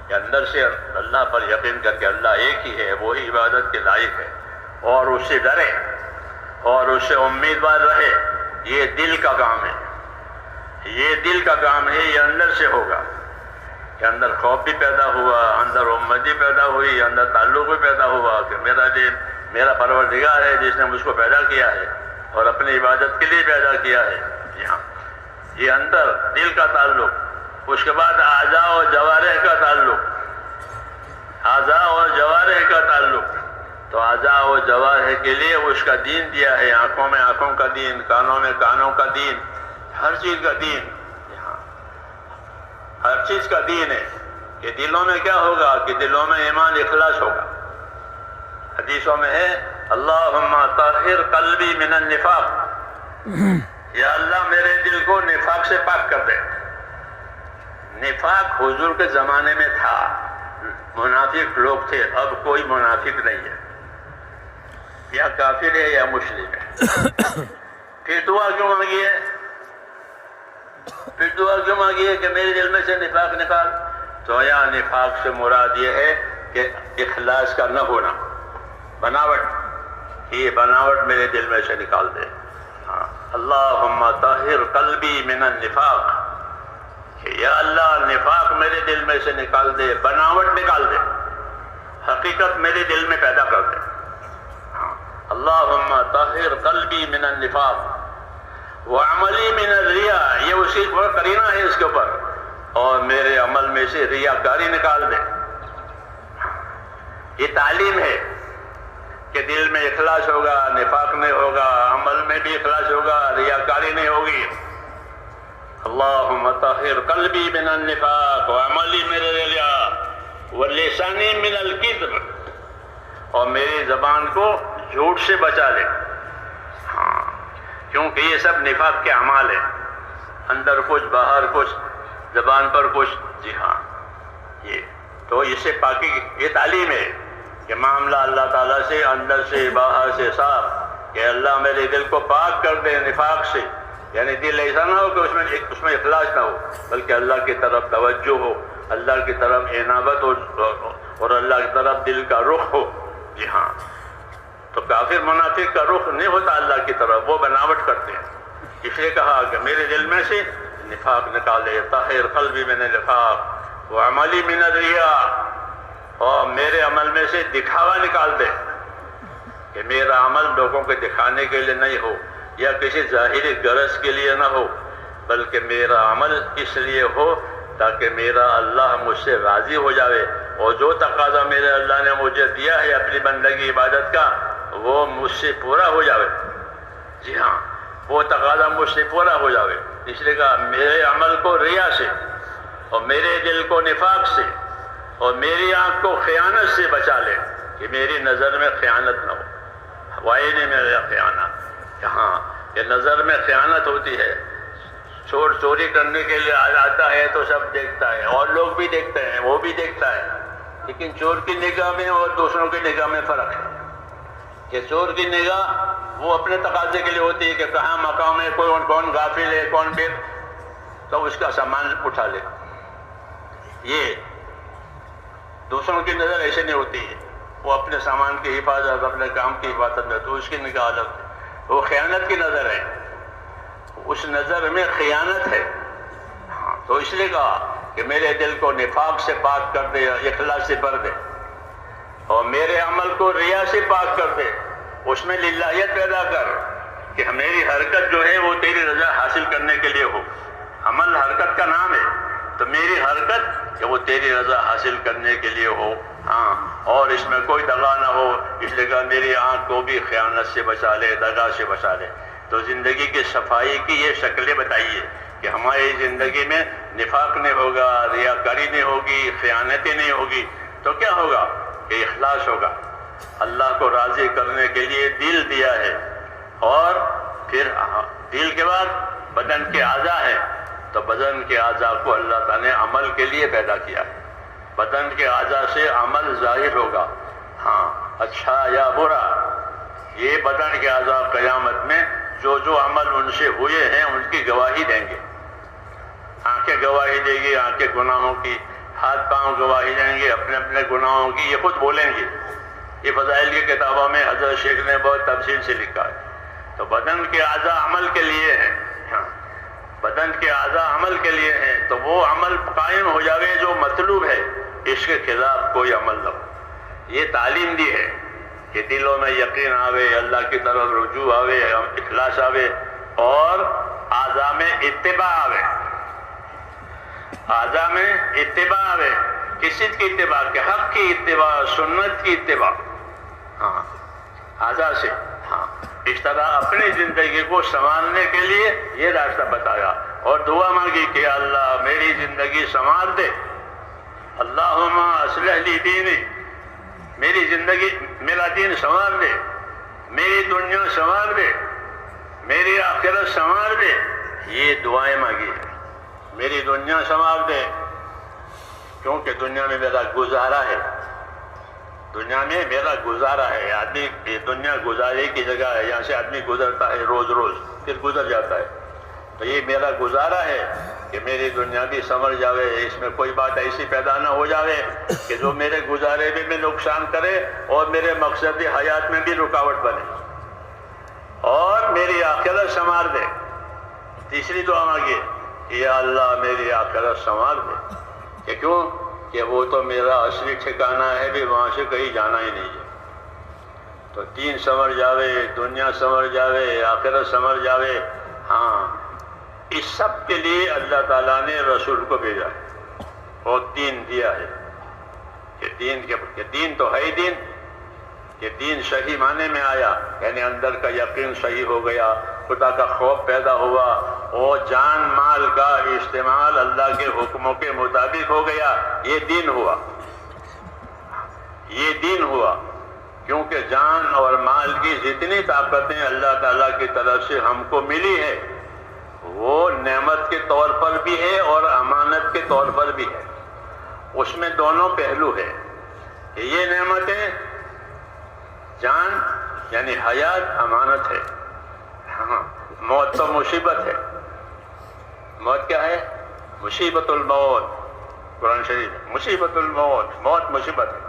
کہ اندر سے اللہ پر یقین کر کے اللہ ایک ہی ہے، وہی عبادت کے لائق ہے، اور اس سے ڈرے اور اس سے امیدوار رہے. یہ دل کا کام ہے، یہ دل کا کام ہے. یہ اندر سے ہوگا کہ اندر خوف بھی پیدا ہوا، اندر امید بھی پیدا ہوئی، اندر تعلق بھی پیدا ہوا کہ میرا دل میرا پروردگار ہے جس نے مجھ کو پیدا کیا ہے اور اپنی عبادت کے لیے پیدا کیا ہے. جی ہاں، یہ اندر دل کا تعلق اس کے بعد اعضاء و جوارح کا تعلق، اعضاء و جوارح کا تعلق، تو اعضاء و جوارح کے لیے اس کا دین دیا ہے، آنکھوں میں آنکھوں کا دین، کانوں میں کانوں کا دین، ہر چیز کا دین، ہر چیز کا دین ہے کہ دلوں میں کیا ہوگا، کہ دلوں میں ایمان اخلاص ہوگا۔ حدیثوں میں ہے اللہم طہر قلبی من النفاق، یا اللہ میرے دل کو نفاق سے پاک کر دے۔ نفاق حضور کے زمانے میں تھا، منافق لوگ تھے، اب کوئی منافق نہیں ہے، یا کافر ہے یا مشرک ہے۔ پھر دعا کیوں مانگی ہے؟ پھر دعا کیوں مانگی ہے کہ میرے دل میں سے نفاق نکال؟ تو یا نفاق سے مراد یہ ہے کہ اخلاص کا نہ ہونا، بناوٹ، یہ بناوٹ میرے دل میں سے نکال دے۔ اللہم طہر قلبی من النفاق، کہ یا اللہ نفاق میرے دل میں سے نکال دے، بناوٹ نکال دے، حقیقت میرے دل میں پیدا کر دے۔ اللہم طہر قلبی من النفاق وعملی من الریا، یہ اسی پر قرینہ ہے اس کے اوپر، اور میرے عمل میں سے ریاکاری نکال دے۔ یہ تعلیم ہے کہ دل میں اخلاص ہوگا، نفاق نہیں ہوگا، عمل میں بھی اخلاص ہوگا، ریاکاری نہیں ہوگی۔ اللہم طہر قلبی من النفاق وعملی من الریا ولسانی من الکذب، اور میری زبان کو جھوٹ سے بچا لے۔ کیونکہ یہ سب نفاق کے اعمال ہیں، اندر کچھ باہر کچھ، زبان پر کچھ، جی ہاں، یہ تو اس سے پاکی، یہ تعلیم ہے کہ معاملہ اللہ تعالیٰ سے اندر سے باہر سے صاف، کہ اللہ میرے دل کو پاک کر دے نفاق سے، یعنی دل ایسا نہ ہو کہ اس میں اخلاص نہ ہو، بلکہ اللہ کی طرف توجہ ہو، اللہ کی طرف انابت ہو، اور اللہ کی طرف دل کا رخ ہو۔ جی ہاں، تو کافر منافق کا رخ نہیں ہوتا اللہ کی طرف، وہ بناوٹ کرتے ہیں۔ اس لیے کہا کہ میرے دل میں سے نفاق نکالے، طاہر قلبی من النفاق وعملی من الریا، اور میرے عمل میں سے دکھاوا نکال دے، کہ میرا عمل لوگوں کے دکھانے کے لیے نہیں ہو، یا کسی ظاہری غرض کے لیے نہ ہو، بلکہ میرا عمل اس لیے ہو تاکہ میرا اللہ مجھ سے راضی ہو جاوے، اور جو تقاضا میرے اللہ نے مجھے دیا ہے اپنی بندگی عبادت کا، وہ مجھ سے پورا ہو جاوے۔ جی ہاں، وہ تقاضا مجھ سے پورا ہو جاوے۔ اس لیے کہا میرے عمل کو ریا سے، اور میرے دل کو نفاق سے، اور میری آنکھ کو خیانت سے بچا لے، کہ میری نظر میں خیانت نہ ہو۔ وائے نہیں میرا خیانت، ہاں، کہ نظر میں خیانت ہوتی ہے۔ چور چوری کرنے کے لیے آتا ہے تو سب دیکھتا ہے، اور لوگ بھی دیکھتے ہیں، وہ بھی دیکھتا ہے، لیکن چور کی نگاہ میں اور دوسروں کی نگاہ میں فرق ہے۔ کہ چور کی نگاہ وہ اپنے تقاضے کے لیے ہوتی ہے کہ کہاں مقام ہے، کون غافل ہے، کون بے، تو اس کا سامان اٹھا لے۔ یہ دوسروں کی نظر ایسے نہیں ہوتی ہے، وہ اپنے سامان کی حفاظت، اپنے کام کی حفاظت میں، تو اس کی نگاہ الگ ہے، وہ خیانت کی نظر ہے، اس نظر میں خیانت ہے۔ تو اس لیے کہا کہ میرے دل کو نفاق سے پاک کر دے، اخلاص سے بھر دے، اور میرے عمل کو ریا سے پاک کر دے، اس میں للہیت پیدا کر، کہ میری حرکت جو ہے وہ تیری رضا حاصل کرنے کے لیے ہو۔ عمل حرکت کا نام ہے، تو میری حرکت کہ وہ تیری رضا حاصل کرنے کے لیے ہو، ہاں، اور اس میں کوئی دغا نہ ہو۔ اس لیے کہا میری آنکھ کو بھی خیانت سے بچا لے، دغا سے بچا لے۔ تو زندگی کی صفائی کی یہ شکلیں بتائیے کہ ہماری زندگی میں نفاق نہیں ہوگا، ریاکاری نہیں ہوگی، خیانتیں نہیں ہوگی، تو کیا ہوگا کہ اخلاص ہوگا۔ اللہ کو راضی کرنے کے لیے دل دیا ہے، اور پھر دل کے بعد بدن کے اعضاء ہیں، تو بدن کے اعضاء کو اللہ تعالیٰ نے عمل کے لیے پیدا کیا ہے۔ بدن کے اعضاء سے عمل ظاہر ہوگا، ہاں، اچھا یا برا۔ یہ بدن کے اعضاء قیامت میں جو عمل ان سے ہوئے ہیں ان کی گواہی دیں گے۔ آنکھیں گواہی دے گی آنکھیں گناہوں کی، ہاتھ پاؤں گواہی دیں گے اپنے اپنے گناہوں کی، یہ خود بولیں گے۔ یہ فضائل کی کتابوں میں حضرت شیخ نے بہت تفصیل سے لکھا ہے۔ تو بدن کے اعضاء عمل کے لیے ہیں، بدن کے اعضاء عمل کے لیے ہیں، تو وہ عمل قائم ہو جاوے جو مطلوب ہے، اس کے خلاف کوئی عمل نہ ہو۔ یہ تعلیم دی ہے کہ دلوں میں یقین آوے، اللہ کی طرف رجوع آوے، اخلاص آوے، اور اعضاء میں اتباع آوے۔ حاضہ میں اتباع ہے، کس چیز کی اتباع؟ کہ حق کی اتباع، سنت کی اتباع. ہاں حاضہ سے ہاں اس طرح اپنی زندگی کو سنوارنے کے لیے یہ راستہ بتایا اور دعا مانگی کہ اللہ میری زندگی سنوار دے. اللہم اصلح لی دینی، میری زندگی میرا دین سنوار دے، میری دنیا سنوار دے، میری آخرت سنوار دے. یہ دعائیں مانگی، میری دنیا سنوار دے کیونکہ دنیا میں میرا گزارا ہے، دنیا میں میرا گزارا ہے. آدمی یہ دنیا گزارے کی جگہ ہے، یہاں سے آدمی گزرتا ہے روز روز پھر گزر جاتا ہے. تو یہ میرا گزارا ہے کہ میری دنیا بھی سنور جاوے، اس میں کوئی بات ایسی پیدا نہ ہو جاوے کہ جو میرے گزارے بھی میں نقصان کرے اور میرے مقصدی حیات میں بھی رکاوٹ بنے، اور میری آخرت سنوار دے. تیسری دعا مانگی کہ یا اللہ میری آخرت سنوار دے. کہ کیوں؟ کہ وہ تو میرا اصلی ٹھکانہ ہے بھی، وہاں سے کہیں جانا ہی نہیں ہے. تو دین سنور جاوے، دنیا سنور جاوے، آخرت سنور جاوے. ہاں اس سب کے لیے اللہ تعالیٰ نے رسول کو بھیجا ہے اور دین دیا ہے. کہ دین تو ہے ہی دین، کہ دین صحیح معنی میں آیا یعنی اندر کا یقین صحیح ہو گیا، خدا کا خوف پیدا ہوا اور جان مال کا استعمال اللہ کے حکموں کے مطابق ہو گیا. یہ دین ہوا، یہ دین ہوا. کیونکہ جان اور مال کی جتنی طاقتیں اللہ تعالیٰ کی طرف سے ہم کو ملی ہے وہ نعمت کے طور پر بھی ہے اور امانت کے طور پر بھی ہے. اس میں دونوں پہلو ہے کہ یہ نعمتیں جان یعنی حیات امانت ہے. ہاں موت تو مصیبت ہے. موت کیا ہے؟ مصیبت الموت، قرآن شریف مصیبت الموت، موت مصیبت ہے.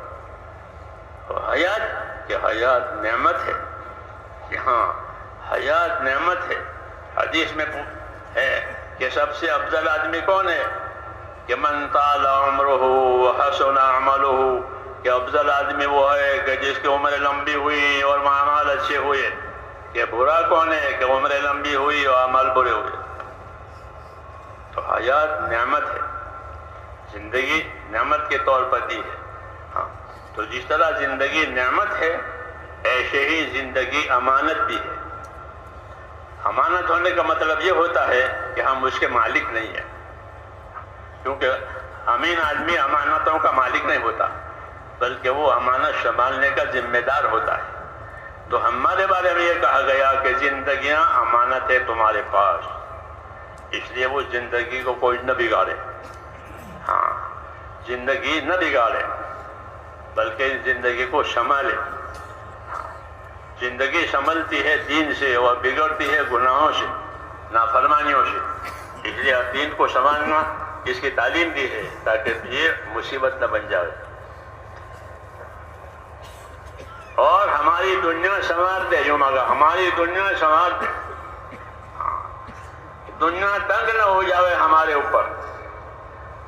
اور حیات کہ حیات نعمت ہے، کہ ہاں حیات نعمت ہے. حدیث میں ہے کہ سب سے افضل آدمی کون ہے؟ کہ من طال عمرہ وحسن عملہ، کہ افضل آدمی وہ ہے کہ جس کی عمر لمبی ہوئی اور اعمال اچھے ہوئے. کہ برا کون ہے؟ کہ عمر لمبی ہوئی اور اعمال برے ہوئے. تو حیات نعمت ہے، زندگی نعمت کے طور پر دی ہے. ہاں تو جس طرح زندگی نعمت ہے ایسے ہی زندگی امانت بھی ہے. امانت ہونے کا مطلب یہ ہوتا ہے کہ ہم اس کے مالک نہیں ہیں، کیونکہ امین آدمی امانتوں کا مالک نہیں ہوتا بلکہ وہ امانت سنبھالنے کا ذمہ دار ہوتا ہے. تو ہمارے بارے میں یہ کہا گیا کہ زندگیاں امانت ہے تمہارے پاس، اس لیے وہ زندگی کو کوئی نہ بگاڑے. ہاں زندگی نہ بگاڑے بلکہ زندگی کو سنبھالے. زندگی سنبھلتی ہے دین سے اور بگڑتی ہے گناہوں سے، نافرمانیوں سے. اس لیے دین کو سنبھالنا اس کی تعلیم دی ہے تاکہ یہ مصیبت نہ بن جائے. اور ہماری دنیا سنوار دے، جو مانگا ہماری دنیا سنوار دے. دنیا تنگ نہ ہو جائے ہمارے اوپر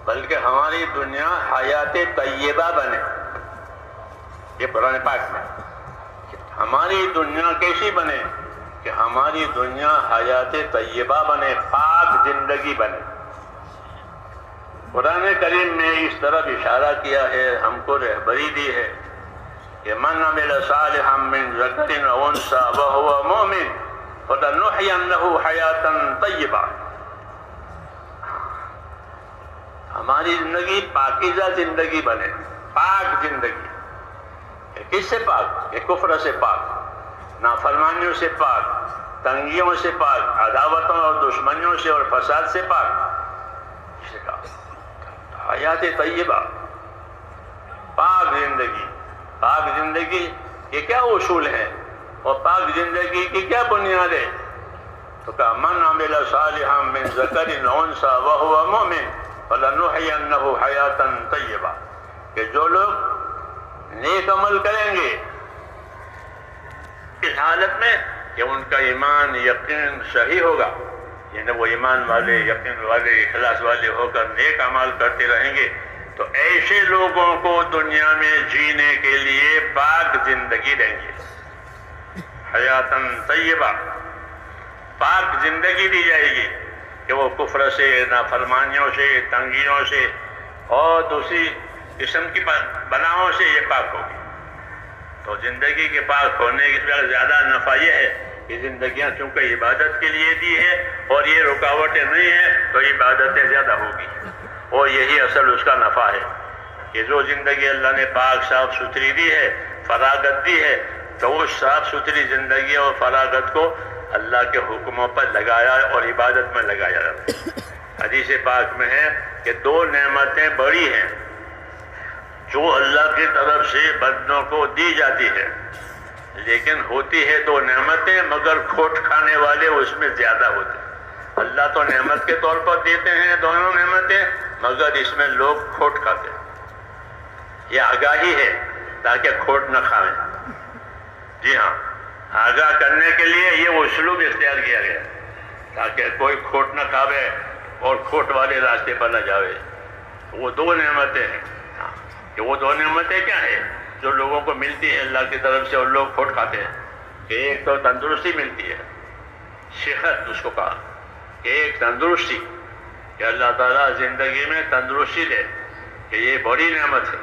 بلکہ ہماری دنیا حیات طیبہ بنے. یہ قرآن پاک میں ہماری دنیا کیسی بنے؟ کہ ہماری دنیا حیات طیبہ بنے، پاک زندگی بنے. قرآن کریم میں اس طرح اشارہ کیا ہے، ہم کو رہبری دی ہے کہ من عمل صالحا من ذکر او انثی وهو مؤمن فلنحینہ حیاتا طیبہ. ہماری زندگی پاکیزہ زندگی بنے، پاک زندگی. کس سے پاک؟ کہ کفر سے پاک، نافرمانیوں سے پاک، تنگیوں سے پاک، عداوتوں اور دشمنیوں سے اور فساد سے پاک. اسے کہا حیات طیبہ، پاک زندگی. پاک زندگی کے کیا اصول ہیں اور پاک زندگی کی کیا بنیاد ہے؟ تو کہا من عمل صالحا من ذکر او انثی وهو مؤمن فلنحینہ حیاتا طیبہ. کہ جو لوگ نیک عمل کریں گے اس حالت میں کہ ان کا ایمان یقین صحیح ہوگا، یعنی وہ ایمان والے، یقین والے، اخلاص والے ہو کر نیک اعمال کرتے رہیں گے، تو ایسے لوگوں کو دنیا میں جینے کے لیے پاک زندگی دیں گے. حیاتاً طیبہ، پاک زندگی دی جائے گی کہ کہ وہ کفر سے، نافرمانیوں سے، تنگیوں سے اور دوسری قسم کی بلاؤں سے یہ پاک ہوگی۔ تو زندگی کے پاک ہونے کا زیادہ نفع یہ ہے کہ زندگیاں چونکہ عبادت کے لیے دی ہے اور یہ رکاوٹیں نہیں ہیں تو عبادتیں زیادہ ہوگی، اور یہی اصل اس کا نفع ہے کہ جو زندگی اللہ نے پاک صاف ستھری دی ہے، فراغت دی ہے، تو اس صاف ستھری زندگی اور فراغت کو اللہ کے حکموں پر لگایا اور عبادت میں لگایا جاتا ہے۔ حدیث پاک میں ہے کہ دو نعمتیں بڑی ہیں جو اللہ کی طرف سے بندوں کو دی جاتی ہے، لیکن ہوتی ہے دو نعمتیں مگر کھوٹ کھانے والے اس میں زیادہ ہوتے ہیں۔ اللہ تو نعمت کے طور پر دیتے ہیں دونوں نعمتیں، مگر اس میں لوگ کھوٹ کھاتے ہیں۔ یہ آگاہی ہے تاکہ کھوٹ نہ کھائیں۔ جی ہاں، آگاہ کرنے کے لیے یہ اسلوب اختیار کیا گیا تاکہ کوئی کھوٹ نہ کھاوے اور کھوٹ والے راستے پر نہ جاوے۔ وہ دو نعمتیں ہیں کہ وہ دو نعمتیں کیا ہیں جو لوگوں کو ملتی ہے اللہ کی طرف سے اور لوگ کھوٹ کھاتے ہیں کہ ایک تو تندرستی ملتی ہے، صحت اس کو کہا کہ ایک تندرستی، کہ اللہ تعالیٰ زندگی میں تندرستی دے کہ یہ بڑی نعمت ہے۔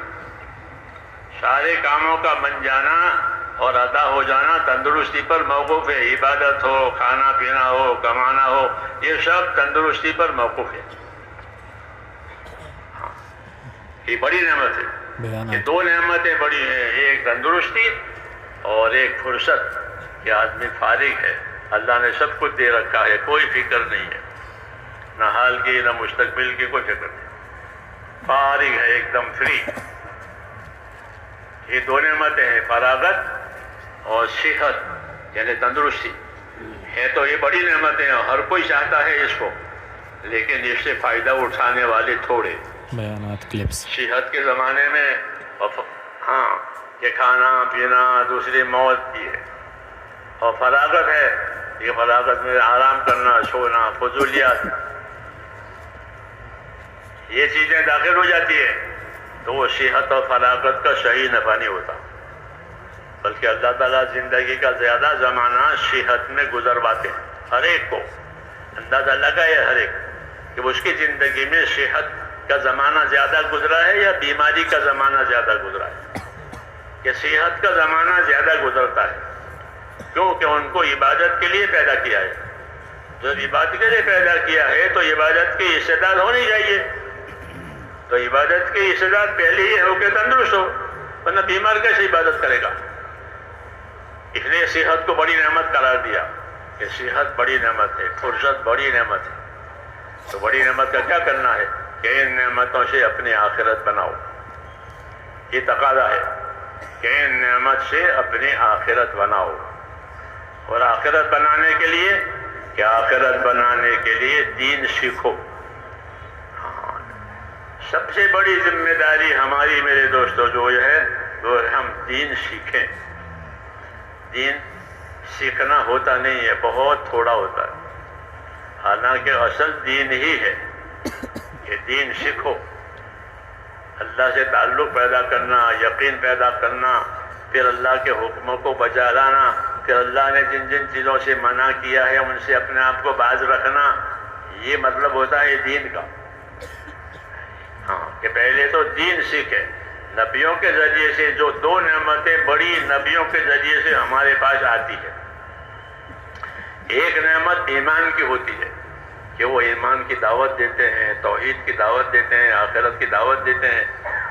سارے کاموں کا بن جانا اور ادا ہو جانا تندرستی پر موقوف ہے، عبادت ہو، کھانا پینا ہو، کمانا ہو، یہ سب تندرستی پر موقوف ہے۔ ہاں، یہ بڑی نعمت ہے۔ یہ دو نعمتیں بڑی ہیں، ایک تندرستی اور ایک فرصت کہ آدمی فارغ ہے، اللہ نے سب کچھ دے رکھا ہے، کوئی فکر نہیں ہے، نہ حال کی نہ مستقبل کی کوئی فکر نہیں، فارغ ہے ایک دم فری۔ یہ دو نعمتیں ہیں، فراغت اور صحت یعنی تندرستی ہے، تو یہ بڑی نعمتیں ہیں، ہر کوئی چاہتا ہے اس کو، لیکن اس سے فائدہ اٹھانے والے تھوڑے۔ بیانات کلپس صحت کے زمانے میں ہاں یہ کھانا پینا دوسری موت کی ہے، اور فراغت ہے یہ فراغت میں آرام کرنا، سونا، فضولیات، یہ چیزیں داخل ہو جاتی ہے تو وہ صحت اور فراغت کا صحیح نفع نہیں ہوتا، بلکہ اللہ تعالیٰ زندگی کا زیادہ زمانہ صحت میں گزرواتے ہیں۔ ہر ایک کو اندازہ لگا ہے ہر ایک کہ اس کی زندگی میں صحت کا زمانہ زیادہ گزرا ہے یا بیماری کا زمانہ زیادہ گزرا ہے، کہ صحت کا زمانہ زیادہ گزرتا ہے، کیونکہ ان کو عبادت کے لیے پیدا کیا ہے۔ جب عبادت کے لیے پیدا کیا ہے تو عبادت کی استعداد ہونی چاہیے، تو عبادت کی استعداد پہلے ہی ہو کہ تندرست ہو، ورنہ بیمار کیسے عبادت کرے گا؟ اس لیے صحت کو بڑی نعمت قرار دیا کہ صحت بڑی نعمت ہے، فرصت بڑی نعمت ہے۔ تو بڑی نعمت کا کیا کرنا ہے کہ ان نعمتوں سے اپنی آخرت بناؤ، یہ تقاضا ہے کہ ان نعمت سے اپنی آخرت بناؤ، اور آخرت بنانے کے لیے کہ آخرت بنانے کے لیے دین سیکھو۔ سب سے بڑی ذمہ داری ہماری میرے دوستو جو ہے وہ ہم دین سیکھیں۔ دین سیکھنا ہوتا نہیں ہے، بہت تھوڑا ہوتا ہے، حالانکہ اصل دین ہی ہے کہ دین سیکھو، اللہ سے تعلق پیدا کرنا، یقین پیدا کرنا، پھر اللہ کے حکموں کو بجا لانا، پھر اللہ نے جن جن چیزوں سے منع کیا ہے ان سے اپنے آپ کو باز رکھنا، یہ مطلب ہوتا ہے دین کا۔ ہاں، کہ پہلے تو دین سیکھے، نبیوں کے ذریعے سے جو دو نعمتیں بڑی نبیوں کے ذریعے سے ہمارے پاس آتی ہے۔ ایک نعمت ایمان کی ہوتی ہے کہ وہ ایمان کی دعوت دیتے ہیں، توحید کی دعوت دیتے ہیں، آخرت کی دعوت دیتے ہیں،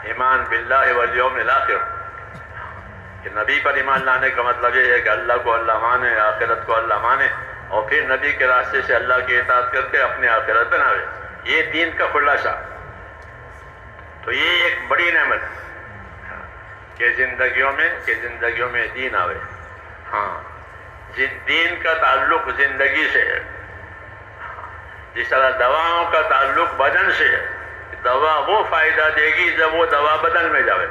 ایمان باللہ والیوم الآخر، کہ نبی پر ایمان لانے کا مطلب یہ ہے کہ اللہ کو اللہ مانے، آخرت کو اللہ مانے، اور پھر نبی کے راستے سے اللہ کی اطاعت کر کے اپنی آخرت بناوے۔ یہ دین کا خلاصہ۔ تو یہ ایک بڑی نعمت ہے کہ زندگیوں میں دین آوے۔ ہاں، دین کا تعلق زندگی سے ہے، جس طرح دواؤں کا تعلق بدن سے ہے، دوا وہ فائدہ دے گی جب وہ دوا بدن میں جاوے،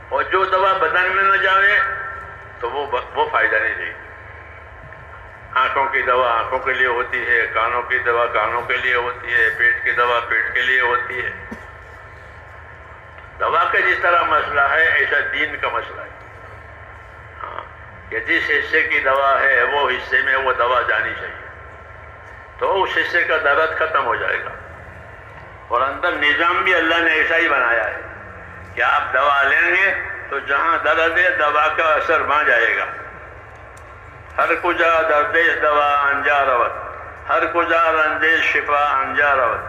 اور جو دوا بدن میں نہ جاوے تو وہ فائدہ نہیں دے گی۔ آنکھوں کی دوا آنکھوں کے لیے ہوتی ہے، کانوں کی دوا کانوں کے لیے ہوتی ہے، پیٹ کی دوا پیٹ کے لیے ہوتی ہے۔ دوا کا جس طرح مسئلہ ہے ایسا دین کا مسئلہ ہے، ہاں، کہ جس حصے کی دوا ہے وہ حصے میں وہ دوا جانی چاہیے۔ تو اس حصے کا درد ختم ہو جائے گا۔ اور اندر نظام بھی اللہ نے ایسا ہی بنایا ہے کہ آپ دوا لیں گے تو جہاں درد ہے دوا کا اثر وہاں جائے گا۔ ہر کجا دردیش دوا انجا روت، ہر کجا رنجیش شفا انجا روت۔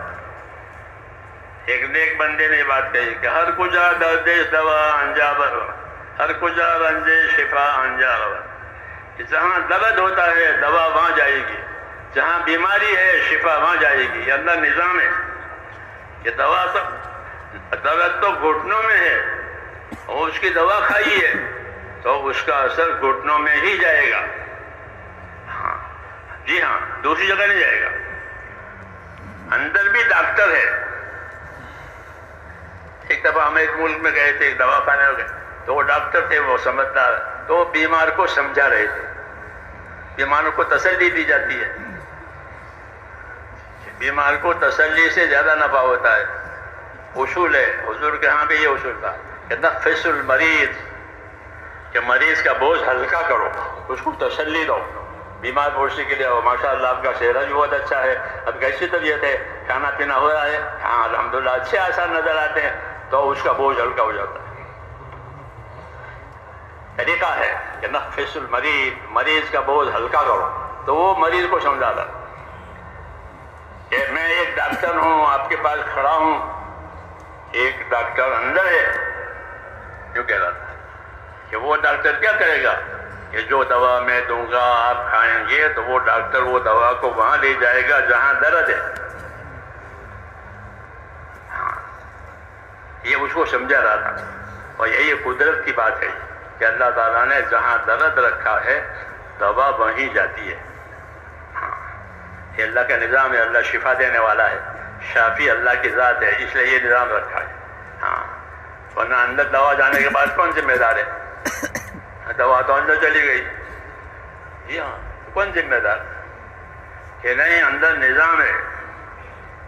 ایک نیک بندے نے بات کہی کہ ہر کجا دردیش دوا انجا روت، ہر کجا رنجیش شفا انجا روت، کہ جہاں درد ہوتا ہے دوا وہاں جائے گی، جہاں بیماری ہے شفا وہاں جائے گی۔ یہ اللہ نظام ہے کہ دوا تو درد تو گھٹنوں میں ہے اور اس کی دوا کھائی ہے تو اس کا اثر گھٹنوں میں ہی جائے گا۔ ہاں جی ہاں، دوسری جگہ نہیں جائے گا۔ اندر بھی ڈاکٹر ہے۔ ایک دفعہ ہم ایک ملک میں گئے تھے، ایک دوا خانے میں گئے تو وہ ڈاکٹر تھے، وہ سمجھدار، تو وہ بیمار کو سمجھا رہے تھے۔ بیماروں کو تسلی دی جاتی ہے، بیمار کو تسلی سے زیادہ نفع ہوتا ہے۔ اصول ہے، حضور کے ہاں بھی یہ اصول تھا کہ نفس المریض، کہ مریض کا بوجھ ہلکا کرو، اس کو تسلی دو۔ بیمار پوچھنے کے لیے ماشاء اللہ آپ کا چہرہ بھی بہت اچھا ہے، اب کیسی طبیعت ہے، کھانا پینا ہو رہا ہے، ہاں الحمدللہ اچھے آثار نظر آتے ہیں، تو اس کا بوجھ ہلکا ہو جاتا ہے۔ طریقہ ہے کہ نفس المریض، مریض کا بوجھ ہلکا کرو، تو وہ مریض کو سمجھا تھا کہ میں ایک ڈاکٹر ہوں، آپ کے پاس کھڑا ہوں، ایک ڈاکٹر اندر ہے، کیوں کہہ رہا تھا کہ وہ ڈاکٹر کیا کرے گا کہ جو دوا میں دوں گا آپ کھائیں گے تو وہ ڈاکٹر وہ دوا کو وہاں لے جائے گا جہاں درد ہے۔ ہاں یہ اس کو سمجھا رہا تھا، اور یہی قدرت کی بات ہے کہ اللہ تعالیٰ نے جہاں درد رکھا ہے دوا وہیں جاتی ہے۔ ہاں یہ اللہ کا نظام ہے، اللہ شفا دینے والا ہے، شافی اللہ کی ذات ہے، اس لیے یہ نظام رکھا ہے۔ ہاں ورنہ اندر دوا جانے کے بعد کون ذمہ دار ہے؟ دوا تو اندر چلی گئی، جی ہاں کون ذمہ دار؟ کہ نہیں، اندر نظام ہے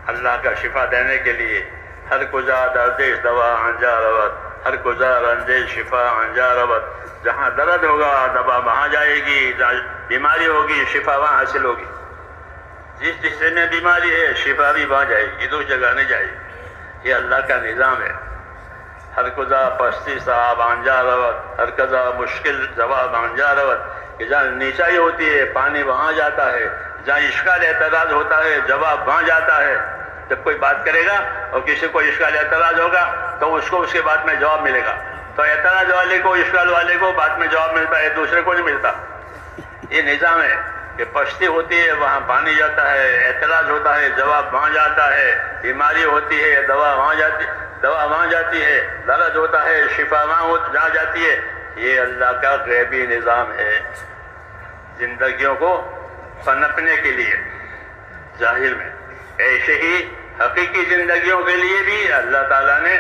اللہ کا شفا دینے کے لیے۔ ہر کجا دردیش دوا انجا روت، ہر کجا رنجیش شفا انجا روت، جہاں درد ہوگا دوا وہاں جائے گی، جہاں بیماری ہوگی شفا وہاں حاصل ہوگی۔ جس حصے میں بیماری ہے شفا بھی وہاں جائے گی، دوسری جگہ نہیں جائے گی۔ یہ اللہ کا نظام ہے۔ ہر کجا پستی صاحب انجا روت، ہر کجا مشکل جواب انجا روت، کہ جہاں نیچائی ہوتی ہے پانی وہاں جاتا ہے، جہاں اشکال اعتراض ہوتا ہے جواب وہاں جاتا ہے۔ جب کوئی بات کرے گا اور کسی کو اشکال اعتراض ہوگا تو اس کو اس کے بعد میں جواب ملے گا، تو اعتراض والے کو اشکال والے کو بعد میں جواب ملتا ہے، دوسرے کو نہیں ملتا۔ یہ نظام ہے کہ پشتی ہوتی ہے وہاں پانی جاتا ہے، اعتراض ہوتا ہے جواب وہاں جاتا ہے، بیماری ہوتی ہے دوا وہاں جاتی ہے، درد ہوتا ہے شفا وہاں جہاں جاتی ہے۔ یہ اللہ کا غیبی نظام ہے زندگیوں کو پنپنے کے لیے ظاہر میں۔ ایسے ہی حقیقی زندگیوں کے لیے بھی اللہ تعالیٰ نے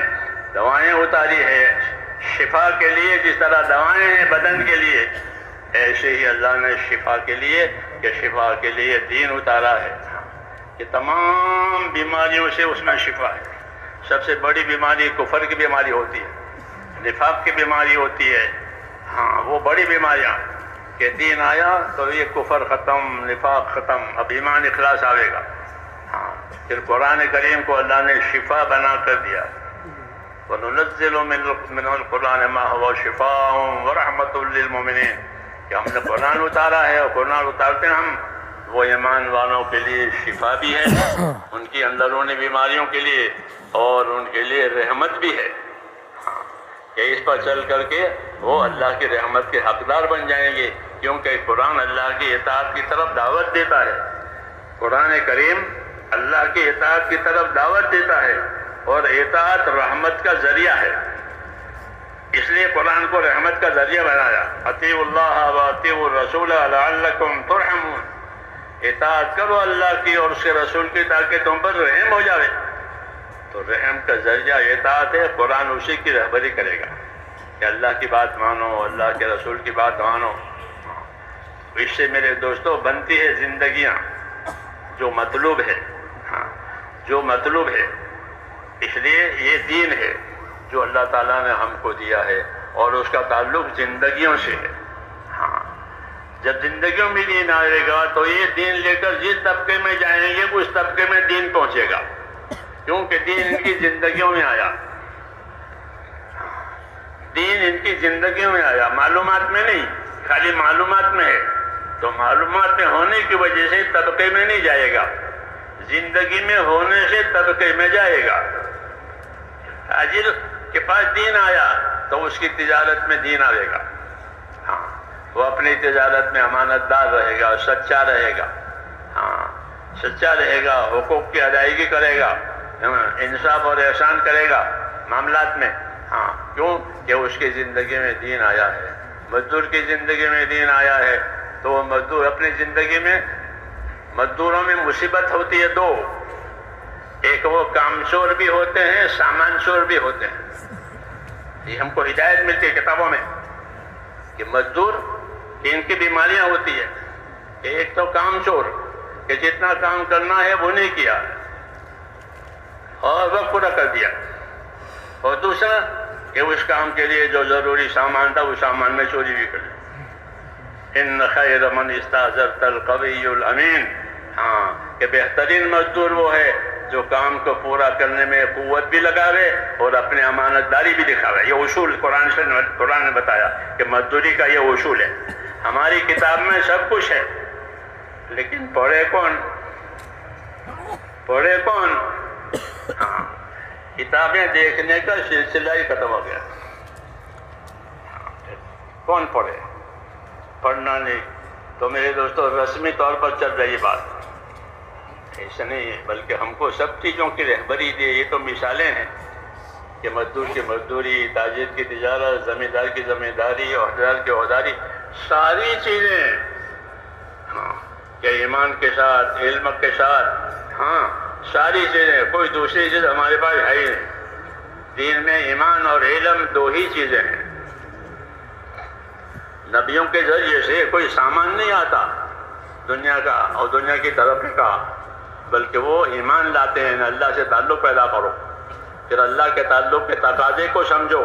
دوائیں اتاری ہے، شفا کے لیے جس طرح دوائیں ہیں بدن کے لیے، ایسے ہی اللہ نے شفا کے لیے دین اتارا ہے کہ تمام بیماریوں سے اس میں شفا ہے۔ سب سے بڑی بیماری کفر کی بیماری ہوتی ہے، نفاق کی بیماری ہوتی ہے، ہاں وہ بڑی بیماریاں کہ دین آیا تو یہ کفر ختم، نفاق ختم، اب ایمان اخلاص آئے گا۔ ہاں پھر قرآن کریم کو اللہ نے شفا بنا کر دیا، وَنُنَزِّلُ مِنَ الْقُرْآنِ مَا هُوَ شِفَاءٌ وَرَحْمَةٌ لِّلْمُؤْمِنِينَ، کہ ہم نے قرآن اتارا ہے اور قرآن اتارتے ہیں ہم وہ ایمان والوں کے لیے شفا بھی ہے، ان کی اندرونی بیماریوں کے لیے، اور ان کے لیے رحمت بھی ہے، کہ اس پر چل کر کے وہ اللہ کی رحمت کے حقدار بن جائیں گے، کیونکہ قرآن اللہ کی اطاعت کی طرف دعوت دیتا ہے۔ قرآن کریم اللہ کی اطاعت کی طرف دعوت دیتا ہے، اور اطاعت رحمت کا ذریعہ ہے، اس لیے قرآن کو رحمت کا ذریعہ بنایا۔ اطیعوا اللہ واطیعوا الرسول لعلکم ترحمون، اطاعت کرو اللہ کی اور اس کے رسول کی تاکہ تم پر رحم ہو جائے۔ تو رحم کا ذریعہ اطاعت ہے، قرآن اسی کی رہبری کرے گا کہ اللہ کی بات مانو، اللہ کے رسول کی بات مانو۔ اس سے میرے دوستو بنتی ہے زندگیاں، جو مطلوب ہے، ہاں جو مطلوب ہے۔ اس لیے یہ دین ہے جو اللہ تعالیٰ نے ہم کو دیا ہے، اور اس کا تعلق زندگیوں سے ہے۔ ہاں جب زندگیوں میں دین آئے گا تو یہ دین لے کر جس طبقے میں جائیں گے اس طبقے میں دین پہنچے گا، کیونکہ دین ان کی زندگیوں میں آیا، دین ان کی زندگیوں میں آیا، معلومات میں نہیں، خالی معلومات میں ہے، تو معلومات میں ہونے کی وجہ سے طبقے میں نہیں جائے گا، زندگی میں ہونے سے طبقے میں جائے گا۔ تاجر کے پاس دین آیا تو اس کی تجارت میں دین آئے گا، ہاں وہ اپنی تجارت میں امانت دار رہے گا، سچا رہے گا، ہاں سچا رہے گا، حقوق کی ادائیگی کرے گا، انصاف اور احسان کرے گا معاملات میں، ہاں کیوں کہ اس کی زندگی میں دین آیا ہے۔ مزدور کی زندگی میں دین آیا ہے تو وہ مزدور اپنی زندگی میں، مزدوروں میں مصیبت ہوتی ہے دو، ایک وہ کام چور بھی ہوتے ہیں، سامان چور بھی ہوتے ہیں۔ یہ ہم کو ہدایت ملتی ہے کتابوں میں کہ مزدور ان کی بیماریاں ہوتی ہے، ایک تو کام چور کہ جتنا کام کرنا ہے وہ نہیں کیا اور وقت پورا کر دیا، اور دوسرا کہ اس کام کے لیے جو ضروری سامان تھا وہ سامان میں چوری بھی کر لی۔ ان خیر من استاجرت القوی الامین، ہاں کہ بہترین مزدور وہ ہے جو کام کو پورا کرنے میں قوت بھی لگاوے اور اپنے امانت داری بھی دکھاوے۔ یہ اصول قرآن نے بتایا کہ مزدوری کا یہ اصول ہے۔ ہماری کتاب میں سب کچھ ہے لیکن پڑھے کون؟ پڑھے کون؟ ہاں کتابیں دیکھنے کا سلسلہ ہی ختم ہو گیا، کون پڑھے؟ پڑھنا نہیں تو میرے دوستوں رسمی طور پر چل رہی بات ایسا نہیں ہے، بلکہ ہم کو سب چیزوں کی رہبری دی۔ یہ تو مثالیں ہیں کہ مزدور کی مزدوری، تاجر کی تجارت، زمیندار کی زمینداری، عہدیدار کی عہدیداری، ساری چیزیں کہ ایمان کے ساتھ، علم کے ساتھ، ہاں ساری چیزیں، کوئی دوسری چیز ہمارے پاس ہے ہی نہیں۔ دین میں ایمان اور علم دو ہی چیزیں ہیں۔ نبیوں کے ذریعے سے کوئی سامان نہیں آتا دنیا کا اور دنیا کی ترقی کا، بلکہ وہ ایمان لاتے ہیں، اللہ سے تعلق پیدا کرو، پھر اللہ کے تعلق کے تقاضے کو سمجھو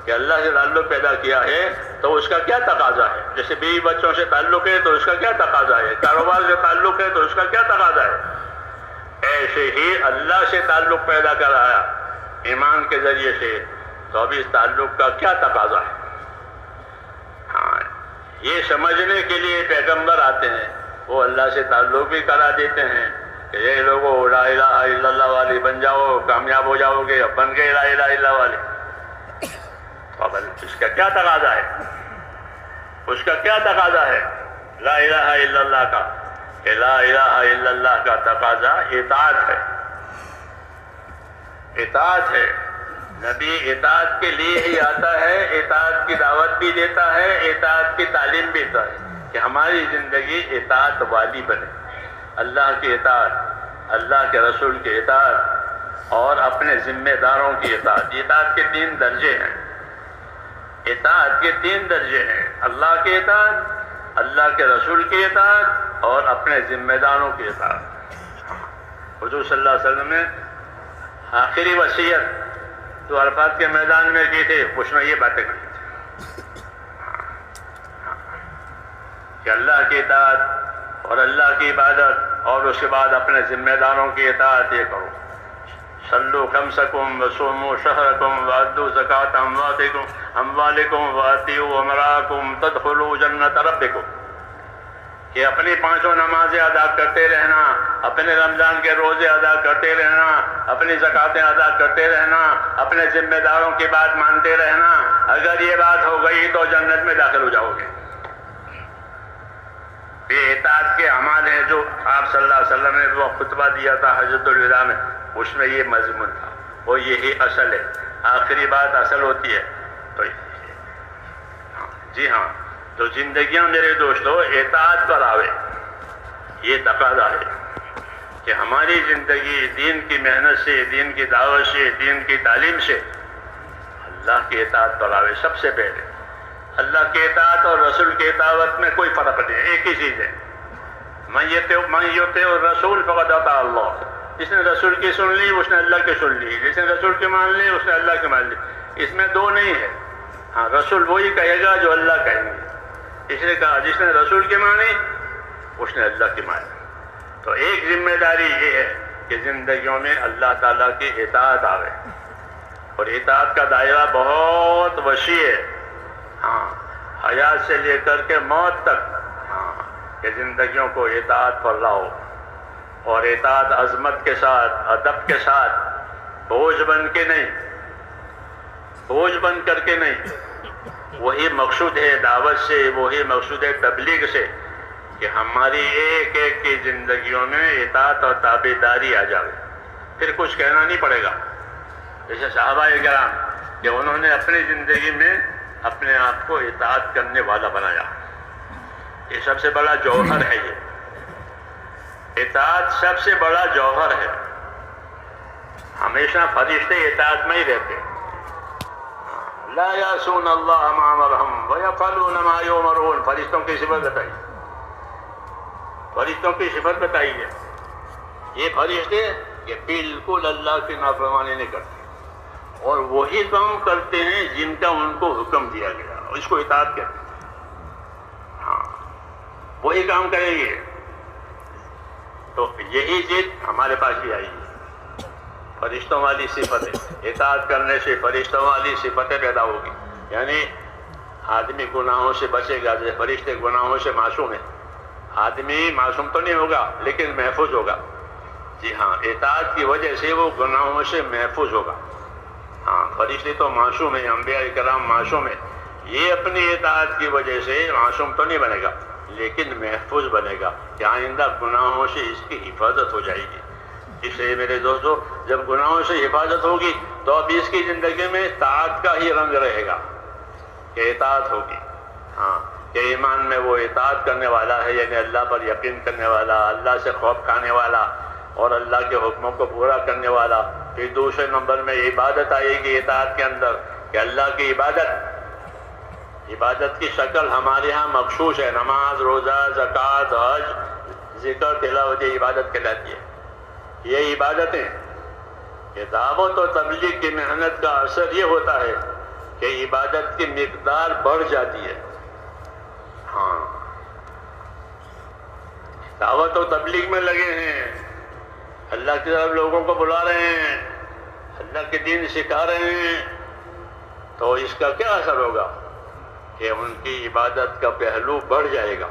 کہ اللہ سے تعلق پیدا کیا ہے تو اس کا کیا تقاضا ہے۔ جیسے بیوی بچوں سے تعلق ہے تو اس کا کیا تقاضا ہے، کاروبار سے تعلق ہے تو اس کا کیا تقاضا ہے، ایسے ہی اللہ سے تعلق پیدا کرایا ایمان کے ذریعے سے، تو اب اس تعلق کا کیا تقاضا ہے۔ ہاں یہ سمجھنے کے لیے پیغمبر آتے ہیں، وہ اللہ سے تعلق بھی کرا دیتے ہیں کہ یہ لوگوں لا الہ الا اللہ والے بن جاؤ، کامیاب ہو جاؤ گے، اب بن گئے لا الہ الا اللہ والے۔ اب اس کا کیا تقاضا ہے، اس کا کیا تقاضا ہے لا الہ الا اللہ کا، کہ لا الہ الا اللہ کا تقاضا اطاعت ہے، اطاعت ہے۔ نبی اطاعت کے لیے ہی آتا ہے، اطاعت کی دعوت بھی دیتا ہے، اطاعت کی تعلیم بھی دیتا ہے کہ ہماری زندگی اطاعت والی بنے، اللہ کی اطاعت، اللہ کے رسول کی اطاعت اور اپنے ذمہ داروں کی اطاعت۔ اطاعت کے 3 درجے ہیں، اطاعت کے 3 درجے ہیں، اللہ کی اطاعت، اللہ کے رسول کی اطاعت اور اپنے ذمہ داروں کی اطاعت۔ حضور صلی اللہ علیہ وسلم نے آخری وصیت جو عرفات کے میدان میں کی تھی اس میں یہ باتیں کہی تھی کہ اللہ کی اطاعت اور اللہ کی عبادت اور اس کے بعد اپنے ذمہ داروں کی اطاعت یہ کرو۔ صلو خمسکم وصوموا شہرکم وادوا زکاۃ اموالکم واتیعوا امراءکم تدخلوا جنت ربکم، کہ اپنی 5 نمازیں ادا کرتے رہنا، اپنے رمضان کے روزے ادا کرتے رہنا، اپنی زکاتیں ادا کرتے رہنا، اپنے ذمہ داروں کی بات مانتے رہنا، اگر یہ بات ہو گئی تو جنت میں داخل ہو جاؤ گے۔ یہ اطاعت کے اعمال ہیں جو آپ صلی اللہ علیہ وسلم نے وہ خطبہ دیا تھا حجۃ الوداع میں، اس میں یہ مضمون تھا، وہ یہی اصل ہے، آخری بات اصل ہوتی ہے۔ تو جی ہاں، تو زندگیاں میرے دوستو اطاعت پر آوے، یہ تقاضا ہے کہ ہماری زندگی دین کی محنت سے، دین کی دعوت سے، دین کی تعلیم سے اللہ کی اطاعت پر آوے۔ سب سے پہلے اللہ کی اطاعت اور رسول کی اطاعت میں کوئی فرق نہیں ہے، ایک ہی چیز ہے، من یطیع الرسول فقد اطاع اللہ۔ جس نے رسول کی سن لی اس نے اللہ کی سن لی، جس نے رسول کی مان لی اس نے اللہ کی مان لی، اس میں دو نہیں ہے۔ ہاں رسول وہی کہے گا جو اللہ کہیں گے، اس نے کہا جس نے رسول کی مانی اس نے اللہ کی مانی. تو ایک ذمہ داری یہ ہے کہ زندگیوں میں اللہ تعالیٰ کی اطاعت آوے، اور اطاعت کا دائرہ بہت وسیع ہے. ہاں، حیات سے لے کر کے موت تک، ہاں، کہ زندگیوں کو اطاعت پر لاؤ، اور اطاعت عظمت کے ساتھ، ادب کے ساتھ، بوجھ بن کے نہیں، بوجھ بن کر کے نہیں. وہی مقصود ہے دعوت سے، وہی مقصود ہے تبلیغ سے کہ ہماری ایک ایک کی زندگیوں میں اطاعت اور تابعداری آ جائے. پھر کچھ کہنا نہیں پڑے گا. جیسے صحابہ کرام کہ انہوں نے اپنی زندگی میں اپنے آپ کو اطاعت کرنے والا بنایا. یہ سب سے بڑا جوہر ہے. یہ اطاعت سب سے بڑا جوہر ہے. ہمیشہ فرشتے اطاعت میں ہی رہتے. لا یعصون اللہ ما امرہم ویفعلون ما یؤمرون. فرشتوں کی صفت بتائی، فرشتوں کی صفت بتائی ہے. یہ فرشتے کہ بالکل اللہ کی نافرمانی نہیں کرتے، اور وہی کام کرتے ہیں جن کا ان کو حکم دیا گیا، اور اس کو اطاعت کہتے ہیں. ہاں، وہی کام کریں گے. تو یہی چیز ہمارے پاس بھی آئی ہے. فرشتوں والی صفتیں، اطاعت کرنے سے فرشتوں والی صفتیں پیدا ہوگی. یعنی آدمی گناہوں سے بچے گا. جیسے فرشتے گناہوں سے معصوم ہیں، آدمی معصوم تو نہیں ہوگا لیکن محفوظ ہوگا. جی ہاں، اطاعت کی وجہ سے وہ گناہوں سے محفوظ ہوگا. ہاں، فرشتے تو معصوم ہیں، انبیاء کرام معصوم ہیں. یہ اپنی اطاعت کی وجہ سے معصوم تو نہیں بنے گا لیکن محفوظ بنے گا کہ آئندہ گناہوں سے اس کی حفاظت ہو جائے گی. اس لیے میرے دوستو، جب گناہوں سے حفاظت ہوگی تو اب اس کی زندگی میں طاعت کا ہی رنگ رہے گا کہ اطاعت ہوگی. ہاں، کہ ایمان میں وہ اطاعت کرنے والا ہے، یعنی اللہ پر یقین کرنے والا، اللہ سے خوف کھانے والا اور اللہ کے حکموں کو پورا کرنے والا. پھر دوسرے نمبر میں عبادت آئے گی اطاعت کے اندر کہ اللہ کی عبادت کی شکل ہمارے ہاں مخصوص ہے. نماز، روزہ، زکوٰۃ، حج، ذکر، تلاوت، یہ عبادت کہلاتی ہے. یہ عبادتیں کہ دعوت و تبلیغ کی محنت کا اثر یہ ہوتا ہے کہ عبادت کی مقدار بڑھ جاتی ہے. ہاں، دعوت و تبلیغ میں لگے ہیں، اللہ کی طرف لوگوں کو بلا رہے ہیں، اللہ کے دین سکھا رہے ہیں، تو اس کا کیا اثر ہوگا کہ ان کی عبادت کا پہلو بڑھ جائے گا.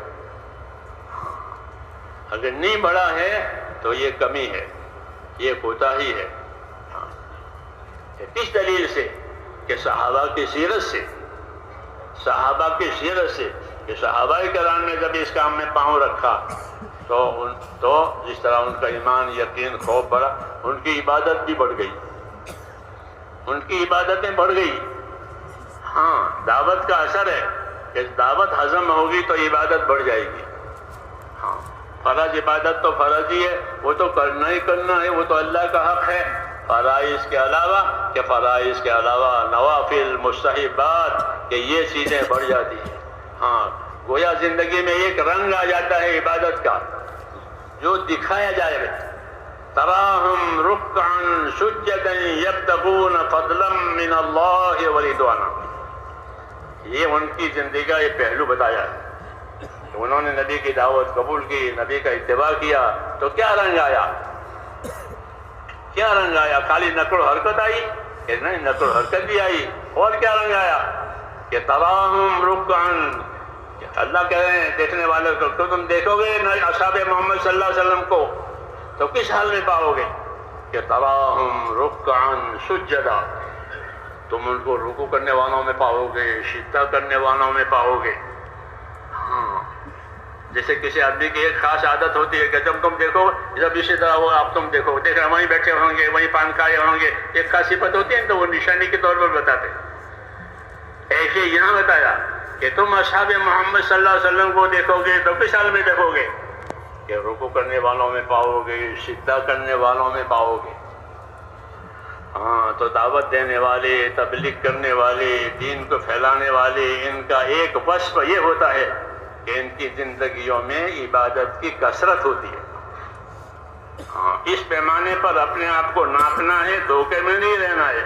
اگر نہیں بڑھا ہے تو یہ کمی ہے، یہ کوتاہی ہے. کس دلیل سے؟ کہ صحابہ کی سیرت سے کہ صحابہ کرام نے جب اس کام میں پاؤں رکھا تو جس طرح ان کا ایمان، یقین، خوف بڑھا، ان کی عبادت بھی بڑھ گئی، ان کی عبادتیں بڑھ گئی. ہاں، دعوت کا اثر ہے کہ دعوت ہضم ہوگی تو عبادت بڑھ جائے گی. ہاں، فرض عبادت تو فرض ہی ہے، وہ تو کرنا ہی کرنا ہے، وہ تو اللہ کا حق ہے. فرائض کے علاوہ نوافل، مستحبات، کہ یہ چیزیں بڑھ جاتی ہیں. ہاں، گویا زندگی میں ایک رنگ آ جاتا ہے عبادت کا جو دکھایا جائے گا. تراہم رکعا سجدا یبتغون فضلا من اللہ ورضوانا. یہ ان کی زندگی کا یہ پہلو بتایا ہے. انہوں نے نبی کی دعوت قبول کی، نبی کا اتباع کیا، تو کیا رنگ آیا؟ خالی نقل و حرکت آئی؟ کہ نہیں، نقل و حرکت بھی آئی. اور کیا رنگ آیا؟ کہ تراہم رکعا. اللہ کہہ رہے ہیں دیکھنے والے کو، تو تم دیکھو گے اصحاب محمد صلی اللہ علیہ وسلم کو تو کس حال میں پاؤ گے؟ کہ تراہم رکعا سجدا. تم ان کو رکوع کرنے والوں میں پاؤ گے، سجدہ کرنے والوں میں پاؤ گے. ہاں، جیسے کسی آدمی کی ایک خاص عادت ہوتی ہے کہ جب تم دیکھو، جب اسی طرح وہ آپ تم دیکھو، دیکھ رہے وہیں بیٹھے ہوں گے، وہیں پان کھائے ہوں گے، ایک خاص صفت ہوتی ہے تو وہ نشانی کے طور پر بتاتے. ایسے یہاں بتایا کہ تم اصحاب محمد صلی اللہ علیہ وسلم کو دیکھو گے تو کس حال میں دیکھو گے؟ کہ رکوع کرنے والوں میں پاؤ گے، سجدہ کرنے والوں میں پاؤ گے. ہاں، تو دعوت دینے والے، تبلیغ کرنے والے، دین کو پھیلانے والے، ان کا ایک وصف یہ ہوتا ہے کہ ان کی زندگیوں میں عبادت کی کثرت ہوتی ہے. ہاں، اس پیمانے پر اپنے آپ کو ناپنا ہے، دھوکے میں نہیں رہنا ہے،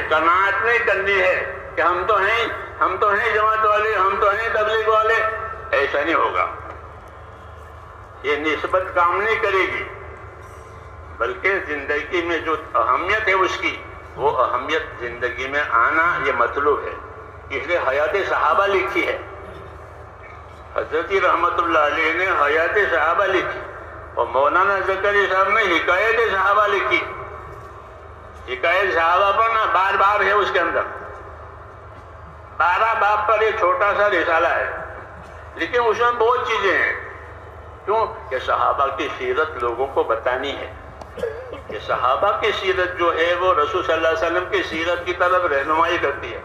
قناعت نہیں کرنی ہے کہ ہم تو ہیں جماعت والے، ہم تو ہیں تبلیغ والے، ایسا نہیں ہوگا. یہ نسبت کام نہیں کرے گی، بلکہ زندگی میں جو اہمیت ہے اس کی، وہ اہمیت زندگی میں آنا یہ مطلوب ہے. اس لیے حیات صحابہ لکھی ہے. حضرت رحمت اللہ علیہ نے حیات صحابہ لکھی اور مولانا زکریا صاحب نے حکایت صحابہ لکھی. حکایت صحابہ پر نا بار بار ہے، اس کے اندر 12 باب پر ایک چھوٹا سا رسالہ ہے، لیکن اس میں بہت چیزیں ہیں. کیوں کہ صحابہ کی سیرت لوگوں کو بتانی ہے. کہ صحابہ کی سیرت جو ہے وہ رسول صلی اللہ علیہ وسلم کی سیرت کی طرف رہنمائی کرتی ہے،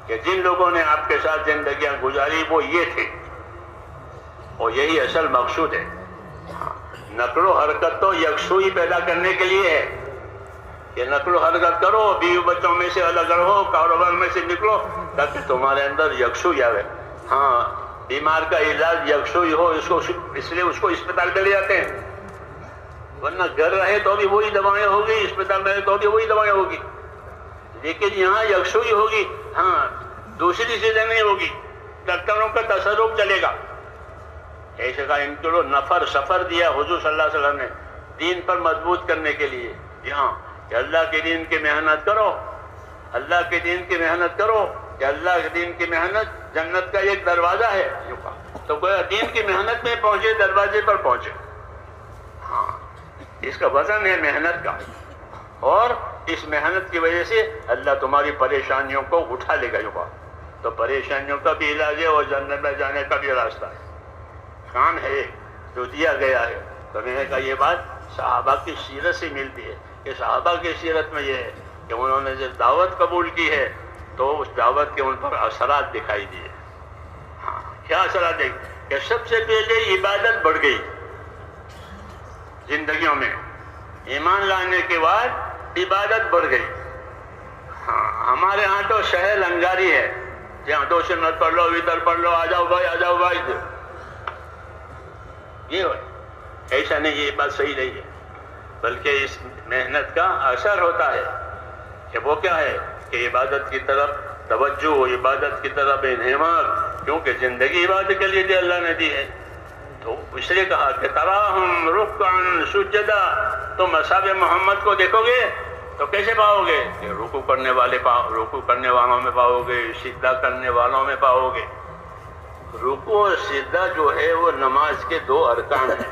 کہ جن لوگوں نے آپ کے ساتھ زندگیاں گزاری وہ یہ تھے، اور یہی اصل مقصود ہے. نقل و حرکت تو یکسوئی پیدا کرنے کے لیے ہے کہ نقل و حرکت کرو، بیوی بچوں میں سے الگ رہو، کاروبار میں سے نکلو، تاکہ تمہارے اندر یکسوئی آوے. ہاں، بیمار کا علاج یکسوئی ہو، اس لیے اس کو اسپتال پہ لے جاتے ہیں، ورنہ گھر رہے تو بھی وہی دوائیں ہوگی، اسپتال میں رہے تو بھی وہی دوائیں ہوگی. لیکن یہاں یکسوئی ہوگی، ہاں دوسری چیزیں نہیں ہوگی، ڈاکٹروں کا تصرف چلے گا. ایسے کا ان کو نفر سفر دیا حضور صلی اللہ علیہ وسلم نے دین پر مضبوط کرنے کے لیے. یہاں کہ اللہ کے دین کی محنت کرو، اللہ کے دین کی محنت کرو، کہ اللہ کے دین کی محنت جنت کا ایک دروازہ ہے. تو گویا دین کی محنت میں پہنچے، دروازے پر پہنچے. ہاں، اس کا وزن ہے محنت کا، اور اس محنت کی وجہ سے اللہ تمہاری پریشانیوں کو اٹھا لے گا. تو پریشانیوں کا بھی علاج ہے اور جنت میں جانے کا بھی راستہ ہے. کام ہے جو دیا گیا ہے. تو میں نے کہا یہ بات صحابہ کی سیرت سے ملتی ہے، کہ صحابہ کی سیرت میں یہ ہے کہ انہوں نے جب دعوت قبول کی ہے تو اس دعوت کے ان پر اثرات دکھائی دیے. ہاں، کیا اثرات دیکھ کہ سب سے پہلے عبادت بڑھ گئی زندگیوں میں. ایمان لانے کے بعد عبادت بڑھ گئی. ہاں، ہمارے ہاں تو شہر انگاری ہے، جہاں 2 سنت پڑھ لو، ادھر پڑھ لو، آ جاؤ بھائی، آ جاؤ بھائی. یہ ایسا نہیں، یہ بات صحیح نہیں ہے. بلکہ اس محنت کا اثر ہوتا ہے کہ وہ کیا ہے کہ عبادت کی طرف توجہ، عبادت کی طرف انہماک، کیونکہ زندگی عبادت کے لیے اللہ نے دی ہے. تو اس لیے کہا کہ تراہم رکعا سجدا، تم اصحاب محمد کو دیکھو گے تو کیسے پاؤ گے کہ رکوع کرنے والوں میں پاؤ گے، سجدہ کرنے والوں میں پاؤ گے. رکوع اور سجدہ جو ہے وہ نماز کے 2 ارکان ہیں،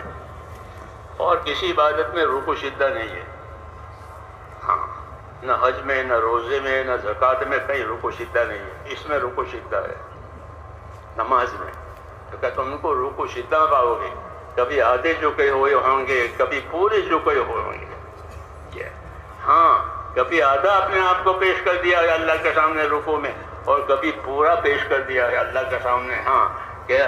اور کسی عبادت میں رکوع سجدہ نہیں ہے. ہاں، نہ حج میں، نہ روزے میں، نہ زکوٰۃ میں کہیں رکوع سجدہ نہیں ہے. اس میں رکوع سجدہ ہے نماز میں. تو کہ تم کو رکوع سجدہ پاؤ گے، کبھی آدھے جھکے ہوئے ہوں گے، کبھی پورے جھکے ہوئے ہوں گے. ہاں، کبھی آدھا اپنے آپ کو پیش کر دیا ہے اللہ کے سامنے رکوع میں، اور کبھی پورا پیش کر دیا ہے اللہ کے سامنے. ہاں، کہ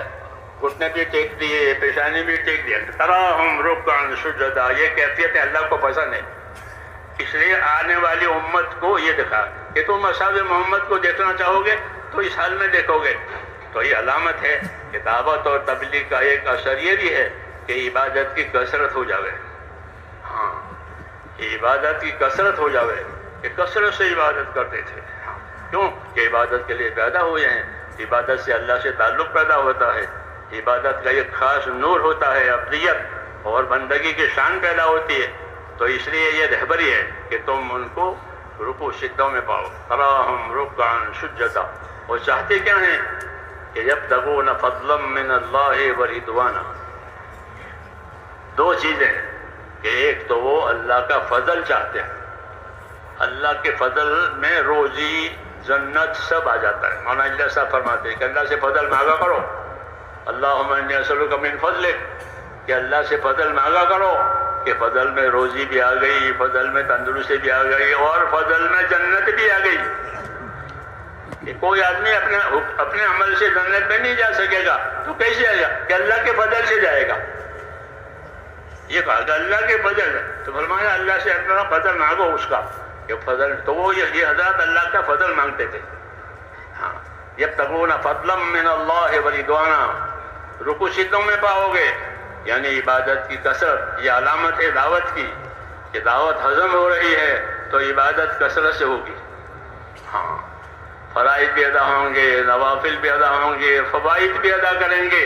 گھٹنے بھی ٹیک دیے، پیشانی بھی ٹیک دیا. تراہم رکعا سجدا، یہ کیفیت اللہ کو پسند ہے. اس لیے آنے والی امت کو یہ دکھا کہ تم اصحاب محمد کو دیکھنا چاہو گے تو اس حال میں دیکھو گے. تو یہ علامت ہے کہ دعوت اور تبلیغ کا ایک اثر یہ بھی ہے کہ عبادت کی کثرت ہو جاوے. ہاں، عبادت کی کثرت ہو جاوے، کہ کثرت سے عبادت کرتے تھے. کیوں کہ عبادت کے لیے پیدا ہوئے ہیں. عبادت سے اللہ سے تعلق پیدا ہوتا ہے، عبادت کا ایک خاص نور ہوتا ہے، افضلیت اور بندگی کی شان پیدا ہوتی ہے. تو اس لیے یہ رہبری ہے کہ تم ان کو رکوع سجدوں میں پاؤ. تراہم رکعا سجدا. اور چاہتے کیا ہیں کہ یبتغون فضلا من اللہ ورضوانا. 2 چیزیں کہ ایک تو وہ اللہ کا فضل چاہتے ہیں، اللہ کے فضل میں روزی جنت سب آ جاتا ہے. مولانا اجلا صاحب فرماتے ہیں کہ اللہ سے فضل مانگا کرو. اللہم انی اسألک من فضلک، کہ اللہ سے فضل مانگا کرو، کہ فضل میں روزی بھی آ گئی، فضل میں تندرستی بھی آ گئی، اور فضل میں جنت بھی آ گئی. کہ کوئی آدمی اپنے عمل سے جنت میں نہیں جا سکے گا تو کیسے آئے گا؟ کہ اللہ کے فضل سے جائے گا. یہ کہا کہ اللہ کے فضل، تو فرمایا اللہ سے اپنا فضل مانگو اس کا کہ فضل. تو وہ یہ حضرات اللہ کا فضل مانگتے تھے. ہاں، یبتغون فضلا من اللہ ورضوانا. رکوع سجدوں میں پاؤ گے، یعنی عبادت کی کثرت. یہ علامت ہے دعوت کی کہ دعوت ہضم ہو رہی ہے تو عبادت کثرت سے ہوگی. ہاں، فرائض بھی ادا ہوں گے، نوافل بھی ادا ہوں گے، فوائد بھی ادا کریں گے۔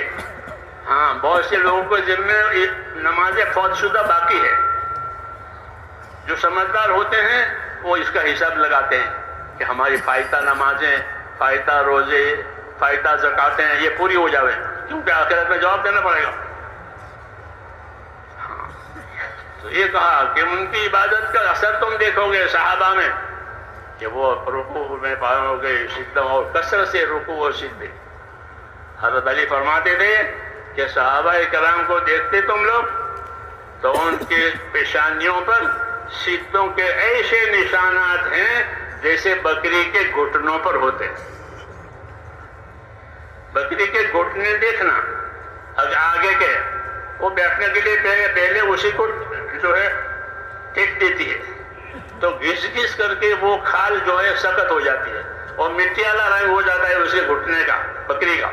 ہاں، بہت سے لوگوں کو ذمہ نمازیں فوت شدہ باقی ہے۔ جو سمجھدار ہوتے ہیں وہ اس کا حساب لگاتے ہیں کہ ہماری فائتہ نمازیں، فائتہ روزے، فائتہ زکاتیں یہ پوری ہو جاوے، کیونکہ آخرت میں جواب دینا پڑے گا۔ تو یہ کہا کہ ان کی عبادت کا اثر تم دیکھو گے صحابہ میں، کہ وہ رکوع میں پاؤ گے سجدوں اور کثرت سے رکوع اور سجدے۔ حضرت علی فرماتے تھے کہ صحابہ کرام کو دیکھتے تم لوگ تو ان کے پیشانیوں پر سجدوں کے ایسے نشانات ہیں جیسے بکری کے گھٹنوں پر ہوتے۔ بکری کے گھٹنے دیکھنا آگے کے، وہ بیٹھنے کے لیے پہلے اسی کو جو ہے ٹیک دیتی ہے، تو گھس گھس کر کے وہ کھال جو ہے سخت ہو جاتی ہے اور مٹی والا رنگ ہو جاتا ہے اس کے گھٹنے کا، بکری کا،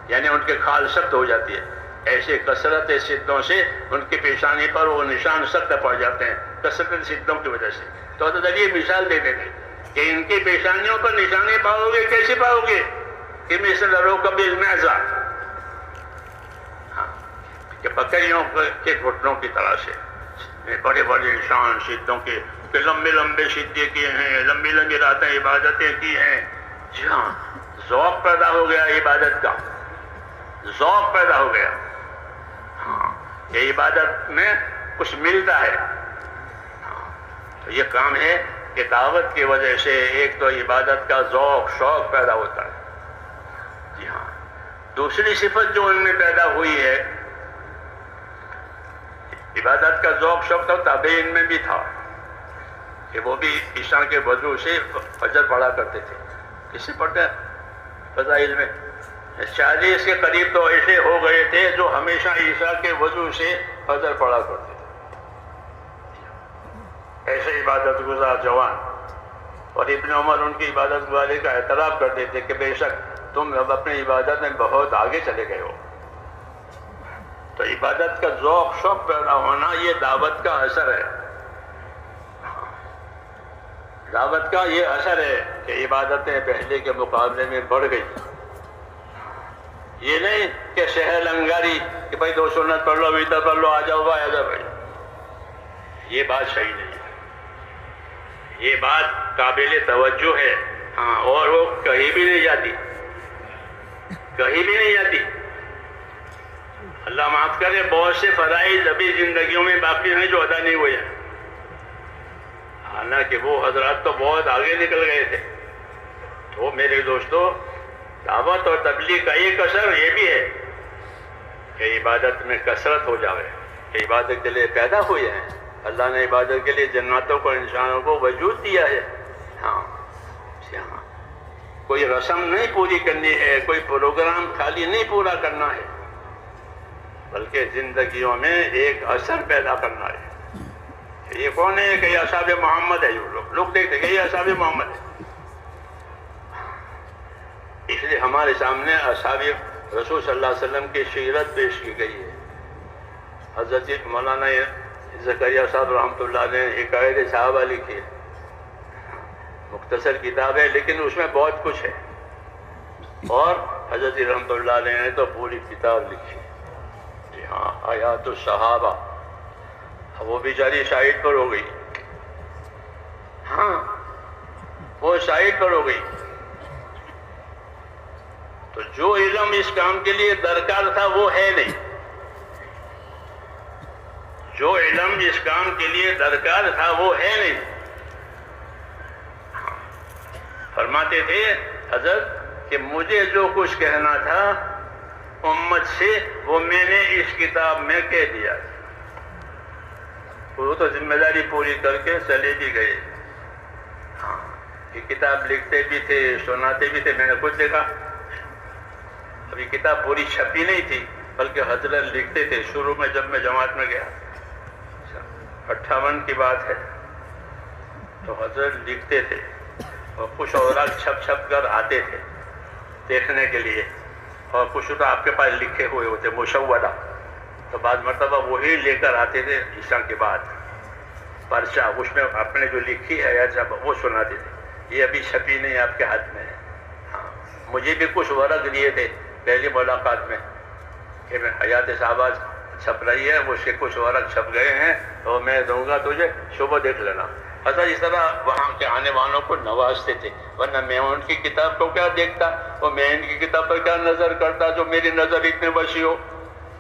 یعنی ان کے کھال سخت ہو جاتی ہے۔ ایسے کثرت سجدوں سے ان کی پیشانی پر وہ نشان سخت پڑ جاتے ہیں کثرت سجدوں کی وجہ سے۔ تو حضرت علی مثال دیتے تھے کہ ان کی پیشانیوں پر نشانے پاؤ گے، کیسے پاؤ گے؟ کہ مثل رکب المعزہ، کہ بکریوں کے گھٹنوں کی طرح سے بڑے بڑے نشان سجدوں کے، کہ لمبے لمبے سجدے کیے ہیں، لمبی لمبی راتیں عبادتیں کی ہیں۔ جی ہاں، ذوق پیدا ہو گیا عبادت کا، ذوق پیدا ہو گیا۔ ہاں، یہ عبادت میں کچھ ملتا ہے۔ تو یہ کام ہے کہ دعوت کی وجہ سے ایک تو عبادت کا ذوق شوق پیدا ہوتا ہے۔ جی ہاں، دوسری صفت جو ان میں پیدا ہوئی ہے، عبادت کا ذوق شوق تو تابعین میں بھی تھا کہ وہ بھی عشاء کے وضو سے فجر پڑھا کرتے تھے۔ کس سے پڑھتے ہیں؟ فضائل میں 40 کے قریب تو ایسے ہو گئے تھے جو ہمیشہ عشاء کے وضو سے فجر پڑھا کرتے تھے، ایسے عبادت گزار جوان۔ اور ابن عمر ان کی عبادت گزاری کا اعتراف کرتے تھے کہ بے شک تم اب اپنی عبادت میں بہت آگے چلے گئے ہو۔ تو عبادت کا ذوق شوق پیدا ہونا یہ دعوت کا اثر ہے، دعوت کا یہ اثر ہے کہ عبادتیں پہلے کے مقابلے میں بڑھ گئی۔ یہ نہیں کہ شہر لنگاری کہ بھائی 2 سنت پڑھ لو، ویتر پڑھ لو، آ جاؤ بھائی، آ جاؤ بھائی، یہ بات صحیح نہیں ہے، یہ بات قابل توجہ ہے۔ ہاں، اور وہ کہیں بھی نہیں جاتی، کہیں بھی نہیں جاتی۔ اللہ معاف کرے، بہت سے فرائض ابھی زندگیوں میں باقی ہیں جو ادا نہیں ہوئے ہیں، حالانکہ وہ حضرات تو بہت آگے نکل گئے تھے۔ تو میرے دوستو، دعوت اور تبلیغ کا ایک اثر یہ بھی ہے کہ عبادت میں کثرت ہو جاوے، کہ عبادت کے لیے پیدا ہوئے ہیں۔ اللہ نے عبادت کے لیے جناتوں کو، انسانوں کو وجود دیا ہے۔ ہاں، کوئی رسم نہیں پوری کرنی ہے، کوئی پروگرام خالی نہیں پورا کرنا ہے، بلکہ زندگیوں میں ایک اثر پیدا کرنا ہے۔ یہ کون ہے کہ یہ اصحاب محمد ہے؟ لوگ دیکھتے کہ یہ اصحاب محمد ہے، اس لیے ہمارے سامنے اصحاب رسول صلی اللہ علیہ وسلم کی سیرت پیش کی گئی ہے۔ حضرت مولانا زکریا صاحب رحمۃ اللہ علیہ نے حکایت صحابہ لکھی ہے، مختصر کتاب ہے لیکن اس میں بہت کچھ ہے، اور حضرت رحمۃ اللہ علیہ نے تو پوری کتاب لکھی ہے۔ جی ہاں، آیات الصحابہ، وہ بیچاری شاہد پر ہو گئی۔ ہاں، وہ شاہد پر ہو گئی۔ تو جو علم اس کام کے لیے درکار تھا وہ ہے نہیں، جو علم اس کام کے لیے درکار تھا وہ ہے نہیں۔ فرماتے تھے حضرت کہ مجھے جو کچھ کہنا تھا امت سے وہ میں نے اس کتاب میں کہہ دیا، وہ تو ذمہ داری پوری کر کے چلے بھی گئے۔ ہاں، یہ کتاب لکھتے بھی تھے، سناتے بھی تھے، میں نے خود دیکھا۔ ابھی کتاب پوری چھپی نہیں تھی، بلکہ حضرت لکھتے تھے۔ شروع میں جب میں جماعت میں گیا، 58 کی بات ہے، تو حضرت لکھتے تھے اور کچھ اوراق چھپ چھپ کر آتے تھے دیکھنے کے لیے، اور کچھ تو آپ کے پاس لکھے ہوئے ہوتے مشودہ، تو بعض مرتبہ وہی لے کر آتے تھے عشاء کے بعد پرچہ، اس میں اپنے جو لکھی ہے جب وہ سناتے تھے۔ یہ ابھی چھپی نہیں آپ کے ہاتھ میں ہے. ہاں مجھے بھی کچھ ورق دیے تھے پہلی ملاقات میں کہ میں حیات صحابہ چھپ رہی ہے، اس کے کچھ ورق چھپ گئے ہیں تو میں دوں گا تجھے، صبح دیکھ لینا. حضرت اس طرح وہاں کے آنے والوں کو نوازتے تھے، ورنہ میں ان کی کتاب کو کیا دیکھتا، اور میں ان کی کتاب پر کیا نظر کرتا جو میری نظر اتنے وسیع ہو.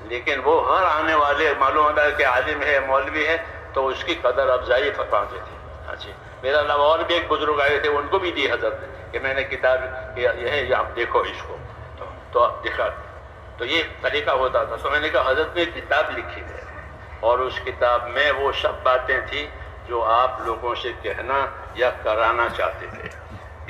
لیکن وہ ہر آنے والے معلوم ہوتا ہے کہ عالم ہے، مولوی ہے، تو اس کی قدر افزائی فرماتے تھے. اچھا میرا علاوہ اور بھی ایک بزرگ آئے تھے، ان کو بھی دی حضرت نے کہ میں نے کتاب یہ ہے، یہ آپ دیکھو اس کو، تو آپ دکھا. تو یہ طریقہ ہوتا تھا. تو میں نے کہا حضرت نے کتاب لکھی ہے، اور اس کتاب میں وہ سب باتیں تھیں جو آپ لوگوں سے کہنا یا کرانا چاہتے تھے.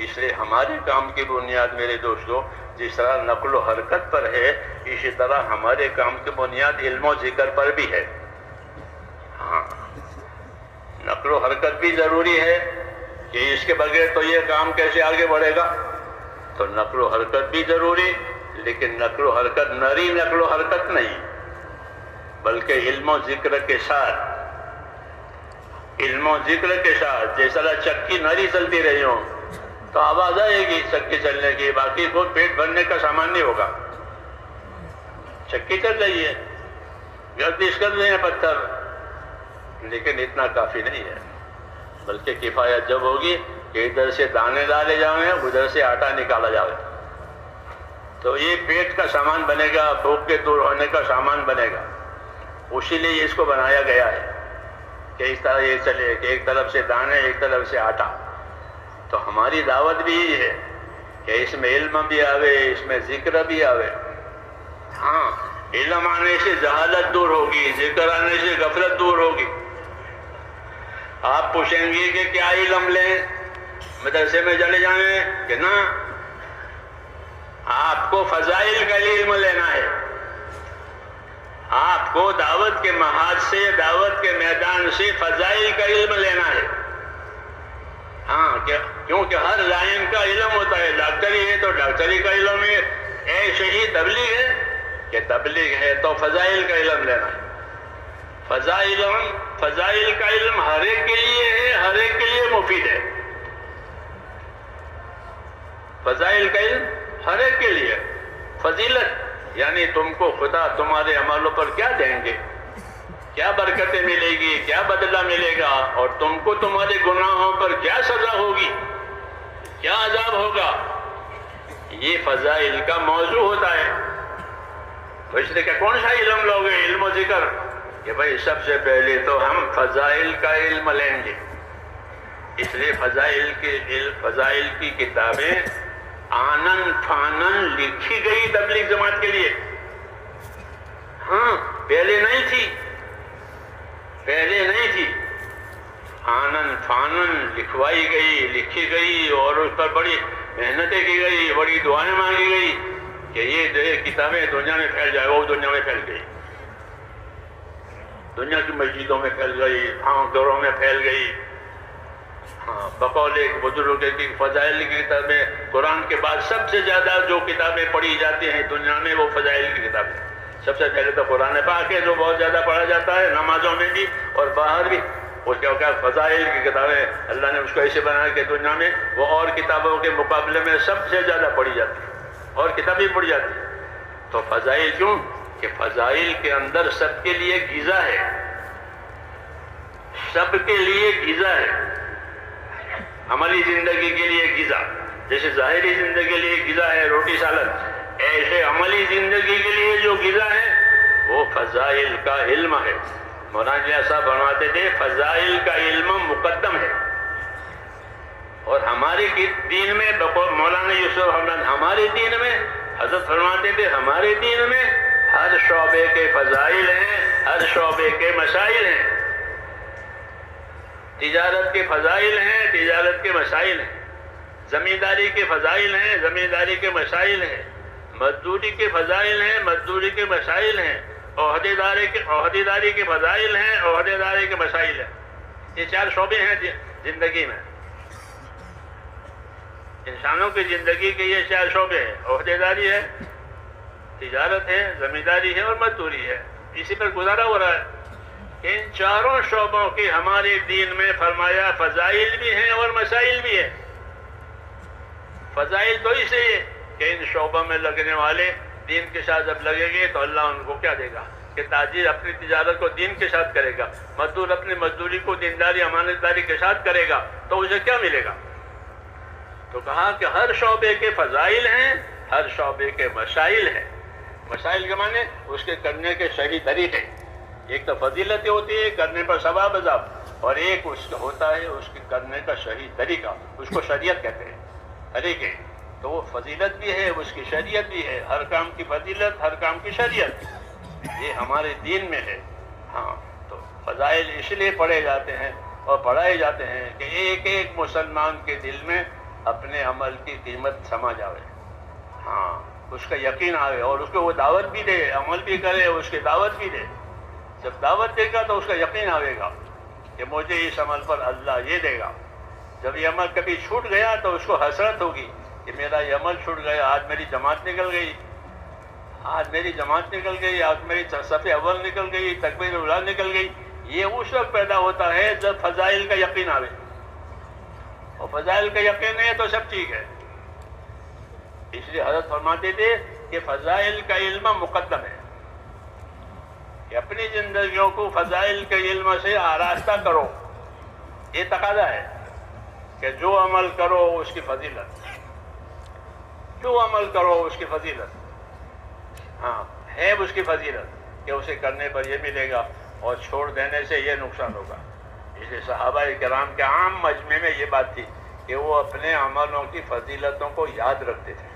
اس لیے ہمارے کام کی بنیاد میرے دوستوں جس طرح نقل و حرکت پر ہے، اسی طرح ہمارے کام کی بنیاد علم و ذکر پر بھی ہے. ہاں نقل و حرکت بھی ضروری ہے کہ اس کے بغیر تو یہ کام کیسے آگے بڑھے گا. تو نقل و حرکت بھی ضروری، لیکن نقل و حرکت نری نقل و حرکت نہیں، بلکہ علم و ذکر کے ساتھ، علم و ذکر کے ساتھ. جیسا چکی نری چلتی رہی ہو تو آواز آئے گی چکی چلنے کی، باقی خود پیٹ بھرنے کا سامان نہیں ہوگا. چکی چل رہی ہے، گردش کر رہے ہیں پتھر، لیکن اتنا کافی نہیں ہے. بلکہ کفایت جب ہوگی کہ ادھر سے دانے ڈالے جائیں، ادھر سے آٹا نکالا جائے، تو یہ پیٹ کا سامان بنے گا، بھوک کے دور ہونے کا سامان بنے گا. اسی لیے اس کو بنایا گیا ہے کہ اس طرح یہ چلے کہ ایک طرف سے دانے ایک طرف سے آٹا. تو ہماری دعوت بھی یہی ہے کہ اس میں علم بھی آوے، اس میں ذکر بھی آوے. ہاں علم آنے سے جہالت دور ہوگی، ذکر آنے سے غفلت دور ہوگی. آپ پوچھیں گے کہ کیا علم لیں، مدرسے میں چلے جائیں کہ نہ، آپ کو فضائل کا علم لینا ہے. آپ کو دعوت کے محاذ سے، دعوت کے میدان سے فضائل کا علم لینا ہے. ہاں کیونکہ ہر لائن کا علم ہوتا ہے. ڈاکٹری ہے تو ڈاکٹری کا علم ہے، ایسے ہی تبلیغ ہے کہ تبلیغ ہے تو فضائل کا علم لینا ہے. فضائل کا علم ہر ایک کے لیے ہے، ہر ایک کے لیے مفید ہے. فضائل کا علم ہر ایک کے لیے. فضیلت یعنی تم کو خدا تمہارے عملوں پر کیا دیں گے، کیا برکتیں ملے گی، کیا بدلہ ملے گا، اور تم کو تمہارے گناہوں پر کیا سزا ہوگی، کیا عذاب ہوگا، یہ فضائل کا موضوع ہوتا ہے. تو اس لیے کہ کون سا علم لوگے، علم و ذکر، کہ بھائی سب سے پہلے تو ہم فضائل کا علم لیں گے. اس لیے فضائل کی کتابیں آنن فانن لکھی گئی تبلیغ جماعت کے لیے. ہاں پہلے نہیں تھی، آنن فانن لکھوائی گئی، لکھی گئی، اور اس پر بڑی محنتیں کی گئی، بڑی دعائیں مانگی گئی کہ یہ کتابیں دنیا میں پھیل جائے. وہ دنیا میں پھیل گئی، دنیا کی مسجدوں میں پھیل گئی، گھروں میں پھیل گئی. ہاں بقول ایک بزرگ کی فضائل کی کتابیں، قرآن کے بعد سب سے زیادہ جو کتابیں پڑھی جاتی ہیں دنیا میں وہ فضائل کی کتابیں. سب سے پہلے تو قرآن پاک ہے جو بہت زیادہ پڑھا جاتا ہے نمازوں میں بھی اور باہر بھی. اس کے فضائل کی کتابیں اللہ نے اس کو ایسے بنایا کہ دنیا میں وہ اور کتابوں کے مقابلے میں سب سے زیادہ پڑھی جاتی ہے، اور کتابیں پڑھی جاتی ہیں. تو فضائل کیوں کہ فضائل کے اندر سب کے لیے غذا ہے، سب کے لیے غذا ہے. عملی زندگی کے لیے غذا، جیسے ظاہری زندگی کے لیے غذا ہے روٹی سالن، ایسے عملی زندگی کے لیے جو غذا ہے وہ فضائل کا علم ہے. مولانا صاحب فرماتے تھے فضائل کا علم مقدم ہے. اور ہمارے دین میں مولانا یوسف حمدان، ہمارے دین میں حضرت فرماتے تھے ہمارے دین میں ہر شعبے کے فضائل ہیں، ہر شعبے کے مسائل ہیں. تجارت کے فضائل ہیں، تجارت کے مسائل ہیں. زمینداری کے فضائل ہیں، زمینداری کے مسائل ہیں. مزدوری کے فضائل ہیں، مزدوری کے مسائل ہیں. عہدیداری کے فضائل ہیں، عہدیداری کے مسائل ہیں. یہ 4 شعبے ہیں زندگی میں. انسانوں کی زندگی کے یہ 4 شعبے ہیں، عہدیداری ہے، تجارت ہے، زمینداری ہے اور مزدوری ہے. اسی پر گزارا ہو رہا ہے. ان 4 شعبوں کی ہمارے دین میں فرمایا فضائل بھی ہیں اور مسائل بھی ہیں. فضائل تو اس لیے کہ ان شعبوں میں لگنے والے دین کے ساتھ جب لگیں گے تو اللہ ان کو کیا دے گا کہ تاجر اپنی تجارت کو دین کے ساتھ کرے گا، مزدور اپنی مزدوری کو دینداری امانت داری کے ساتھ کرے گا، تو اسے کیا ملے گا؟ تو کہا کہ ہر شعبے کے فضائل ہیں، ہر شعبے کے مسائل ہیں۔ مسائل کے معنی اس کے کرنے کے صحیح طریقے، ایک تو فضیلت ہوتی ہے کرنے پر ثواب عذاب، اور ایک اس کا ہوتا ہے اس کے کرنے کا صحیح طریقہ، اس کو شریعت کہتے ہیں طریقے۔ تو وہ فضیلت بھی ہے، اس کی شریعت بھی ہے، ہر کام کی فضیلت، ہر کام کی شریعت، یہ ہمارے دین میں ہے۔ ہاں، تو فضائل اس لیے پڑھے جاتے ہیں اور پڑھائے جاتے ہیں کہ ایک ایک مسلمان کے دل میں اپنے عمل کی قیمت سما جاوے، ہاں، اس کا یقین آئے، اور اس کو وہ دعوت بھی دے، عمل بھی کرے، اس کی دعوت بھی دے۔ جب دعوت دے گا تو اس کا یقین آئے گا کہ مجھے اس عمل پر اللہ یہ دے گا۔ جب یہ عمل کبھی چھوٹ گیا تو اس کو حسرت ہوگی کہ میرا یہ عمل چھوٹ گیا، آج میری جماعت نکل گئی، آج میری جماعت نکل گئی، آج میری صف اول نکل گئی، تکبیر اولیٰ نکل گئی۔ یہ اس وقت پیدا ہوتا ہے جب فضائل کا یقین آئے، اور فضائل کا یقین ہے تو سب ٹھیک ہے۔ اس لیے حضرت فرماتے تھے کہ فضائل کا علم مقدم ہے، کہ اپنی زندگیوں کو فضائل کے علم سے آراستہ کرو۔ یہ تقاضا ہے کہ جو عمل کرو اس کی فضیلت، جو عمل کرو اس کی فضیلت، ہاں ہے اس کی فضیلت کہ اسے کرنے پر یہ ملے گا اور چھوڑ دینے سے یہ نقصان ہوگا۔ اس لیے صحابہ کرام کے عام مجمع میں یہ بات تھی کہ وہ اپنے عملوں کی فضیلتوں کو یاد رکھتے تھے،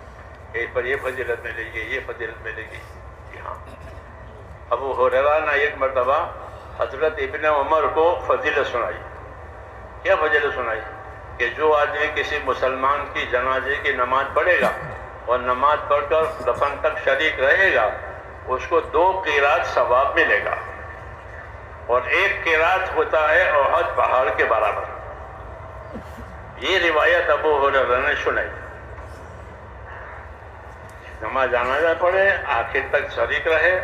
کہ اس پر یہ فضیلت ملے گی، یہ فضیلت ملے گی۔ جی ہاں، ابو ہریرہ نے ایک مرتبہ حضرت ابن عمر کو فضیلت سنائی۔ کیا فضیلت سنائی؟ کہ جو آدمی کسی مسلمان کی جنازے کی نماز پڑھے گا اور نماز پڑھ کر دفن تک شریک رہے گا، اس کو 2 قیراط ثواب ملے گا، اور 1 قیراط ہوتا ہے احد پہاڑ کے برابر۔ یہ روایت ابو ہریرہ نے سنائی۔ نماز جنازہ پڑھے، آخر تک شریک رہے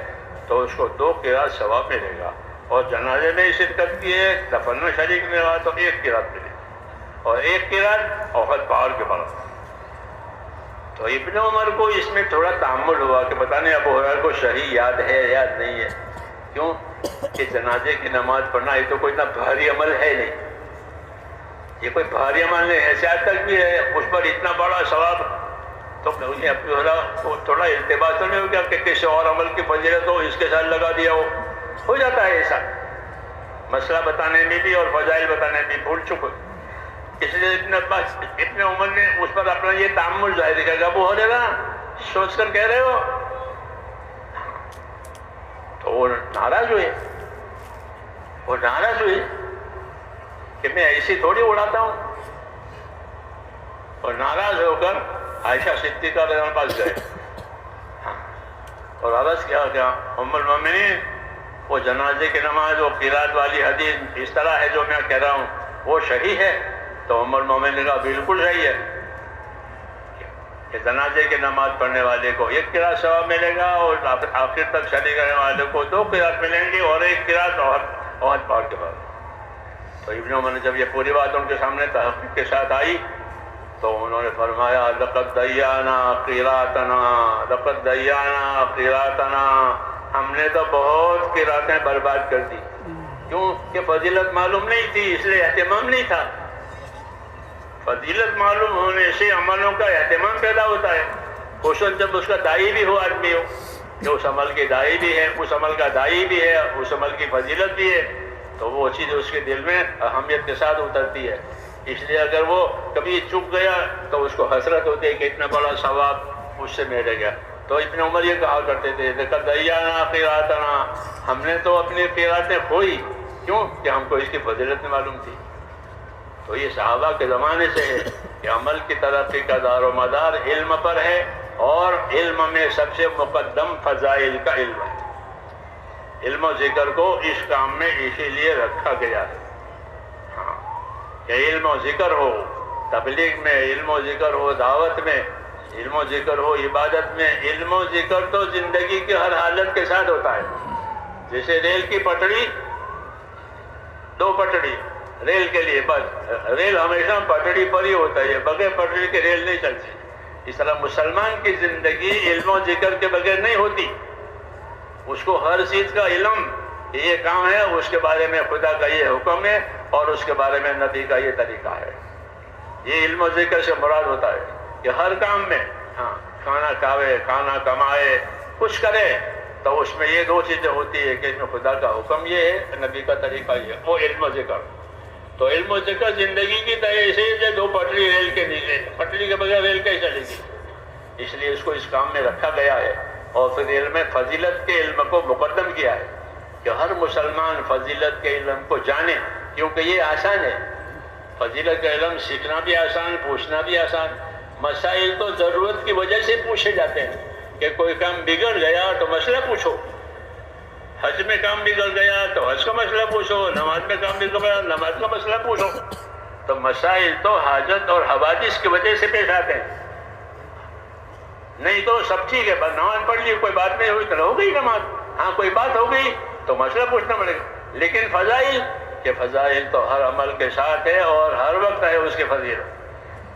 تو اس کو 2 قیراط ثواب ملے گا، اور جنازے میں شرکت کیے، دفن میں شریک نہیں ہوا تو 1 قیراط ملے گا، اور 1 قیراط احد پہاڑ کے برابر۔ تو ابن عمر کو اس میں تھوڑا تأمل ہوا کہ پتہ نہیں ابو ہریرہ کو صحیح یاد ہے یاد نہیں ہے۔ کیوں کہ جنازے کی نماز پڑھنا یہ تو کوئی اتنا بھاری عمل ہے نہیں، یہ کوئی بھاری عمل نہیں ہے، حیثیت تک بھی ہے، اس پر اتنا بڑا ثواب، تو انہیں ابو ہریرہ کو تھوڑا التباس تو نہیں ہو گیا کہ کسی اور عمل کی فضیلت ہو اس کے ساتھ لگا دیا ہو جاتا ہے ایسا، مسئلہ بتانے میں بھی اور فضائل بتانے میں بھول چکے۔ اس لیے ابن عمر نے اس پر اپنا یہ تأمل ظاہر کیا کہ ابو ہریرہ سوچ کر کہہ رہے ہو، تو وہ ناراض ہوئے کہ میں ایسی تھوڑی اڑاتا ہوں، اور ناراض ہو کر عائشہ صدیقہ رضی اللہ عنہا پاس گئے اور عرض کیا کہ ام المومنین، وہ جنازے کی نماز، وہ قیراط والی حدیث اس طرح ہے جو میں کہہ رہا ہوں، وہ صحیح ہے؟ تو ام المومنین نے کہا بالکل صحیح ہے کہ جنازے کی نماز پڑھنے والے کو 1 قیراط ثواب ملے گا، اور آخر تک شریک رہنے والے کو 2 قیراط ملیں گے، اور 1 قیراط احد پہاڑ کے بعد۔ تو ابن عمر نے جب یہ پوری بات ان کے سامنے تحقیق کے ساتھ آئی تو انہوں نے فرمایا لقد ضیعنا قیراطنا، لقد ضیعنا قیراطنا، ہم نے تو بہت قیراطیں برباد کر دی۔ کیوں کہ فضیلت معلوم نہیں تھی، اس لیے اہتمام نہیں تھا۔ فضیلت معلوم ہونے سے عملوں کا اہتمام پیدا ہوتا ہے، خصوصاً جب اس کا داعی بھی ہو آدمی ہو کہ اس عمل کے داعی بھی ہے، اس عمل کا داعی بھی ہے، اس عمل کی فضیلت بھی ہے، تو وہ چیز اس کے دل میں اہمیت کے ساتھ اترتی ہے۔ اس لیے اگر وہ کبھی چک گیا تو اس کو حسرت ہوتی ہے کہ اتنا بڑا ثواب مجھ سے مل گیا۔ تو ابن عمر یہ کہا کرتے تھے لقد ضیعنا قیراطنا، ہم نے تو اپنی قیراطیں کھوئی، کیوں کہ ہم کو اس کی فضیلت نہیں معلوم تھی۔ تو یہ صحابہ کے زمانے سے ہے کہ عمل کی ترقی کا دار و مدار علم پر ہے، اور علم میں سب سے مقدم فضائل کا علم ہے۔ علم و ذکر کو اس کام میں اسی لیے رکھا گیا ہے، ہاں، کہ علم و ذکر ہو، تبلیغ میں علم و ذکر ہو، دعوت میں علم و ذکر ہو، عبادت میں علم و ذکر تو زندگی کی ہر حالت کے ساتھ ہوتا ہے۔ جیسے ریل کی پٹڑی، 2 پٹڑی ریل کے لیے، بس ریل ہمیشہ پٹڑی پر ہی ہوتا ہے، بغیر پٹڑی کے ریل نہیں چلتی۔ اس طرح مسلمان کی زندگی علم و ذکر کے بغیر نہیں ہوتی. اس کو ہر چیز کا علم، یہ کام ہے، اس کے بارے میں خدا کا یہ حکم ہے اور اس کے بارے میں نبی کا یہ طریقہ ہے. یہ علم و ذکر سے مراد ہوتا ہے کہ ہر کام میں، کھانا کھاوے، کھانا کمائے، کچھ کرے تو اس میں یہ دو چیزیں ہوتی ہے کہ اس میں خدا کا حکم یہ ہے، نبی کا طریقہ یہ ہے، وہ علم و ذکر. تو علم و ذکر زندگی کی طرح ایسے ہی دو پٹری ریل کے نیچے، پٹری کے بغیر ریل کیسے چلے گی؟ اس لیے اس کو اس کام میں رکھا گیا ہے. اور پھر علم فضیلت کے علم کو مقدم کیا ہے کہ ہر مسلمان فضیلت کے علم کو جانے، کیونکہ یہ آسان ہے. فضیلت کا علم سیکھنا بھی آسان، پوچھنا بھی آسان. مسائل تو ضرورت کی وجہ سے پوچھے جاتے ہیں کہ کوئی کام بگڑ گیا تو مسئلہ پوچھو. حج میں کام بگڑ گیا تو حج کا مسئلہ پوچھو، نماز میں کام بگڑ گیا نماز کا مسئلہ پوچھو. تو مسائل تو حاجت اور حوادث کی وجہ سے پیش آتے ہیں. نہیں تو سب ٹھیک ہے، بس نماز پڑھ لی، کوئی بات نہیں ہوئی تو ہو گئی نماز. ہاں کوئی بات ہو گئی تو مسئلہ پوچھنا پڑے گا. لیکن فضائل کہ فضائل تو ہر عمل کے ساتھ ہے اور ہر وقت ہے اس کے فضیلت.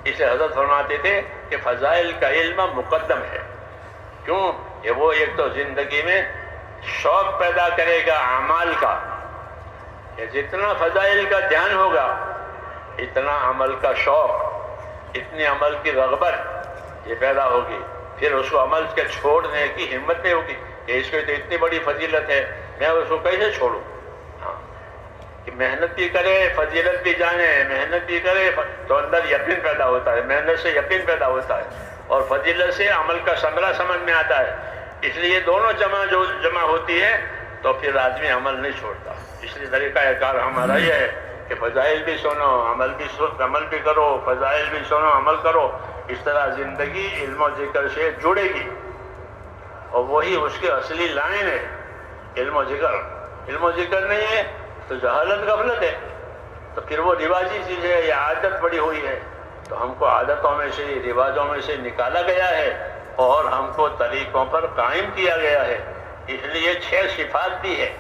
اسے حضرت فرماتے تھے کہ فضائل کا علم مقدم ہے. کیوں؟ کہ وہ ایک تو زندگی میں شوق پیدا کرے گا اعمال کا، کہ جتنا فضائل کا دھیان ہوگا اتنا عمل کا شوق، اتنی عمل کی رغبت یہ پیدا ہوگی. پھر اس کو عمل کے چھوڑنے کی ہمت نہیں ہوگی کہ اس کو تو اتنی بڑی فضیلت ہے، میں اس کو کیسے چھوڑوں. کہ محنت بھی کرے، فضیلت بھی جانے، محنت بھی کرے تو اندر یقین پیدا ہوتا ہے. محنت سے یقین پیدا ہوتا ہے اور فضیلت سے عمل کا ثمرہ سمجھ میں آتا ہے. اس لیے دونوں جمع ہوتی ہے تو پھر آدمی عمل نہیں چھوڑتا. اس لیے طریقہ کار ہمارا یہ ہے کہ فضائل بھی سنو، عمل بھی کرو، فضائل بھی سنو، عمل کرو. اس طرح زندگی علم و ذکر سے جڑے گی اور وہی اس کی اصلی لائن ہے، علم و ذکر. علم و ذکر نہیں ہے تو جہالت غفلت ہے. تو پھر وہ رواجی چیز ہے، یہ عادت پڑی ہوئی ہے. تو ہم کو عادتوں میں سے، رواجوں میں سے نکالا گیا ہے اور ہم کو طریقوں پر قائم کیا گیا ہے. اس لیے 6 صفات بھی ہے.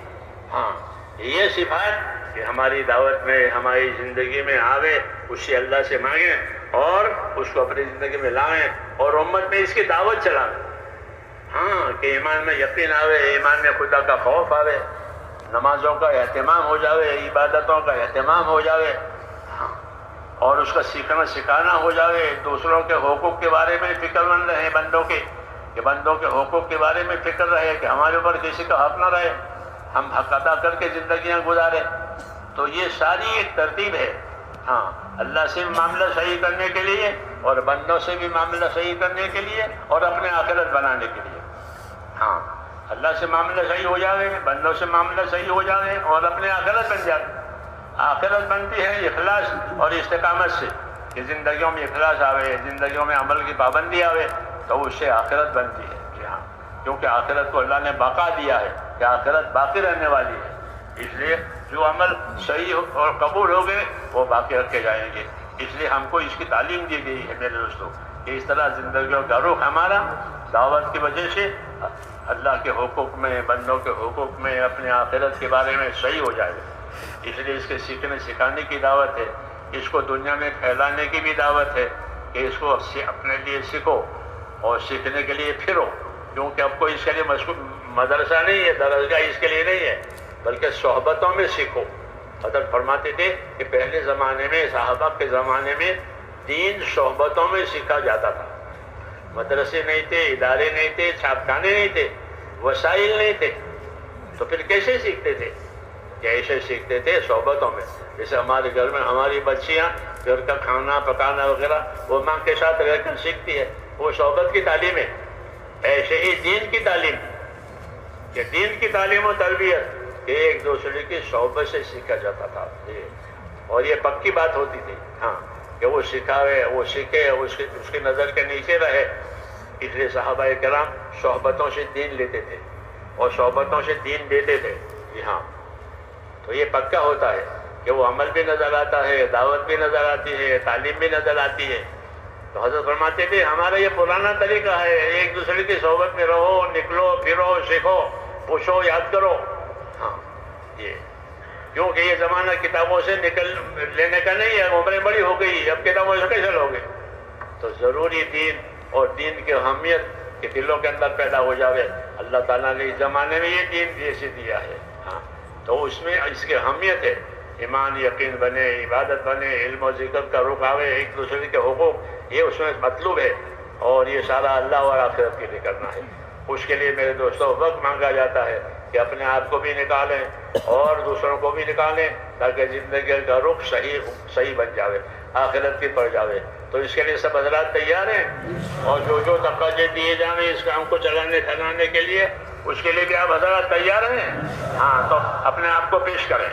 یہ صفات کہ ہماری دعوت میں، ہماری زندگی میں آوے، اس سے اللہ سے مانگیں اور اس کو اپنی زندگی میں لائیں اور امت میں اس کی دعوت چلائیں. کہ ایمان میں یقین آوے، ایمان میں خدا کا خوف آوے، نمازوں کا اہتمام ہو جاوے، عبادتوں کا اہتمام ہو جاوے، اور اس کا سیکھنا سکھانا ہو جاوے. دوسروں کے حقوق کے بارے میں فکر مند رہے، بندوں کے حقوق کے بارے میں فکر رہے کہ ہمارے اوپر کسی کا حق نہ رہے، ہم حق ادا کر کے زندگیاں گزارے. تو یہ ساری ایک ترتیب ہے. اللہ سے بھی معاملہ صحیح کرنے کے لیے اور بندوں سے بھی معاملہ صحیح کرنے کے لیے اور اپنے آخرت بنانے کے لیے. اللہ سے معاملہ صحیح ہو جائے، بندوں سے معاملہ صحیح ہو جائے اور اپنے آخرت بن جائے. آخرت بنتی ہے اخلاص اور استقامت سے، کہ زندگیوں میں اخلاص آوے، زندگیوں میں عمل کی پابندی آوے تو اس سے آخرت بنتی ہے. جی ہاں، کیونکہ آخرت کو اللہ نے بقا دیا ہے کہ آخرت باقی رہنے والی ہے. اس لیے جو عمل صحیح اور قبول ہو گئے وہ باقی رکھے جائیں گے. اس لیے ہم کو اس کی تعلیم دی گئی ہے میرے دوستوں کہ اس طرح زندگیوں کا رخ ہمارا دعوت کی وجہ سے اللہ کے حقوق میں، بندوں کے حقوق میں، اپنے آخرت کے بارے میں صحیح ہو جائے. اس لیے اس کے سیکھنے سکھانے کی دعوت ہے، اس کو دنیا میں پھیلانے کی بھی دعوت ہے کہ اس کو اپنے لیے سیکھو اور سیکھنے کے لیے پھرو. کیونکہ اب کوئی اس کے لیے مدرسہ نہیں ہے، درسگاہ اس کے لیے نہیں ہے، بلکہ صحبتوں میں سیکھو. حضرت فرماتے تھے کہ پہلے زمانے میں، صحابہ کے زمانے میں دین صحبتوں میں سیکھا جاتا تھا. مدرسے نہیں تھے، ادارے نہیں تھے، چھاپخانے نہیں تھے، وسائل نہیں تھے. تو پھر کیسے سیکھتے تھے؟ ایسے سیکھتے تھے صحبتوں میں. جیسے ہمارے گھر میں ہماری بچیاں گھر کا کھانا پکانا وغیرہ وہ ماں کے ساتھ رہ کر سیکھتی ہے، وہ صحبت کی تعلیم ہے. ایسے ہی دین کی تعلیم، کہ دین کی تعلیم و تربیت کہ ایک دوسرے کی صحبت سے سیکھا جاتا تھا. اور یہ پکی بات ہوتی تھی کہ وہ سکھاوے، وہ سیکھے، اس کی نظر کے نیچے رہے. اس لیے صحابہ کرام صحبتوں سے دین لیتے تھے اور صحبتوں سے دین دیتے تھے. جی ہاں، تو یہ پکا ہوتا ہے کہ وہ عمل بھی نظر آتا ہے، دعوت بھی نظر آتی ہے، تعلیم بھی نظر آتی ہے. تو حضرت فرماتے تھے ہمارا یہ پرانا طریقہ ہے، ایک دوسرے کی صحبت میں رہو، نکلو، پھرو، سیکھو، پوچھو، یاد کرو. یہ کیونکہ یہ زمانہ کتابوں سے نکل لینے کا نہیں ہے. عمریں بڑی ہو گئی، اب کتابوں سے کیسے لوگے؟ تو ضروری دین اور دین کی اہمیت کہ دلوں کے اندر پیدا ہو جاوے۔ اللہ تعالیٰ نے اس زمانے میں یہ دین جیسے دیا ہے، ہاں تو اس میں اس کی اہمیت ہے، ایمان یقین بنے، عبادت بنے، علم و ذکر کا رخ آوے، ایک دوسرے کے حقوق، یہ اس میں مطلوب ہے، اور یہ سارا اللہ اور آخرت کے لیے کرنا ہے۔ اس کے لیے میرے دوستوں وقت مانگا جاتا ہے کہ اپنے آپ کو بھی نکالیں اور دوسروں کو بھی نکالیں، تاکہ زندگی کا رخ صحیح بن جاوے، آخرت کی پڑ جاوے۔ تو اس کے لیے سب حضرات تیار ہیں، اور جو تقاضے دیے جائیں اس کام کو چلانے کے لیے، اس کے لیے بھی آپ حضرات تیار ہیں؟ ہاں تو اپنے آپ کو پیش کریں۔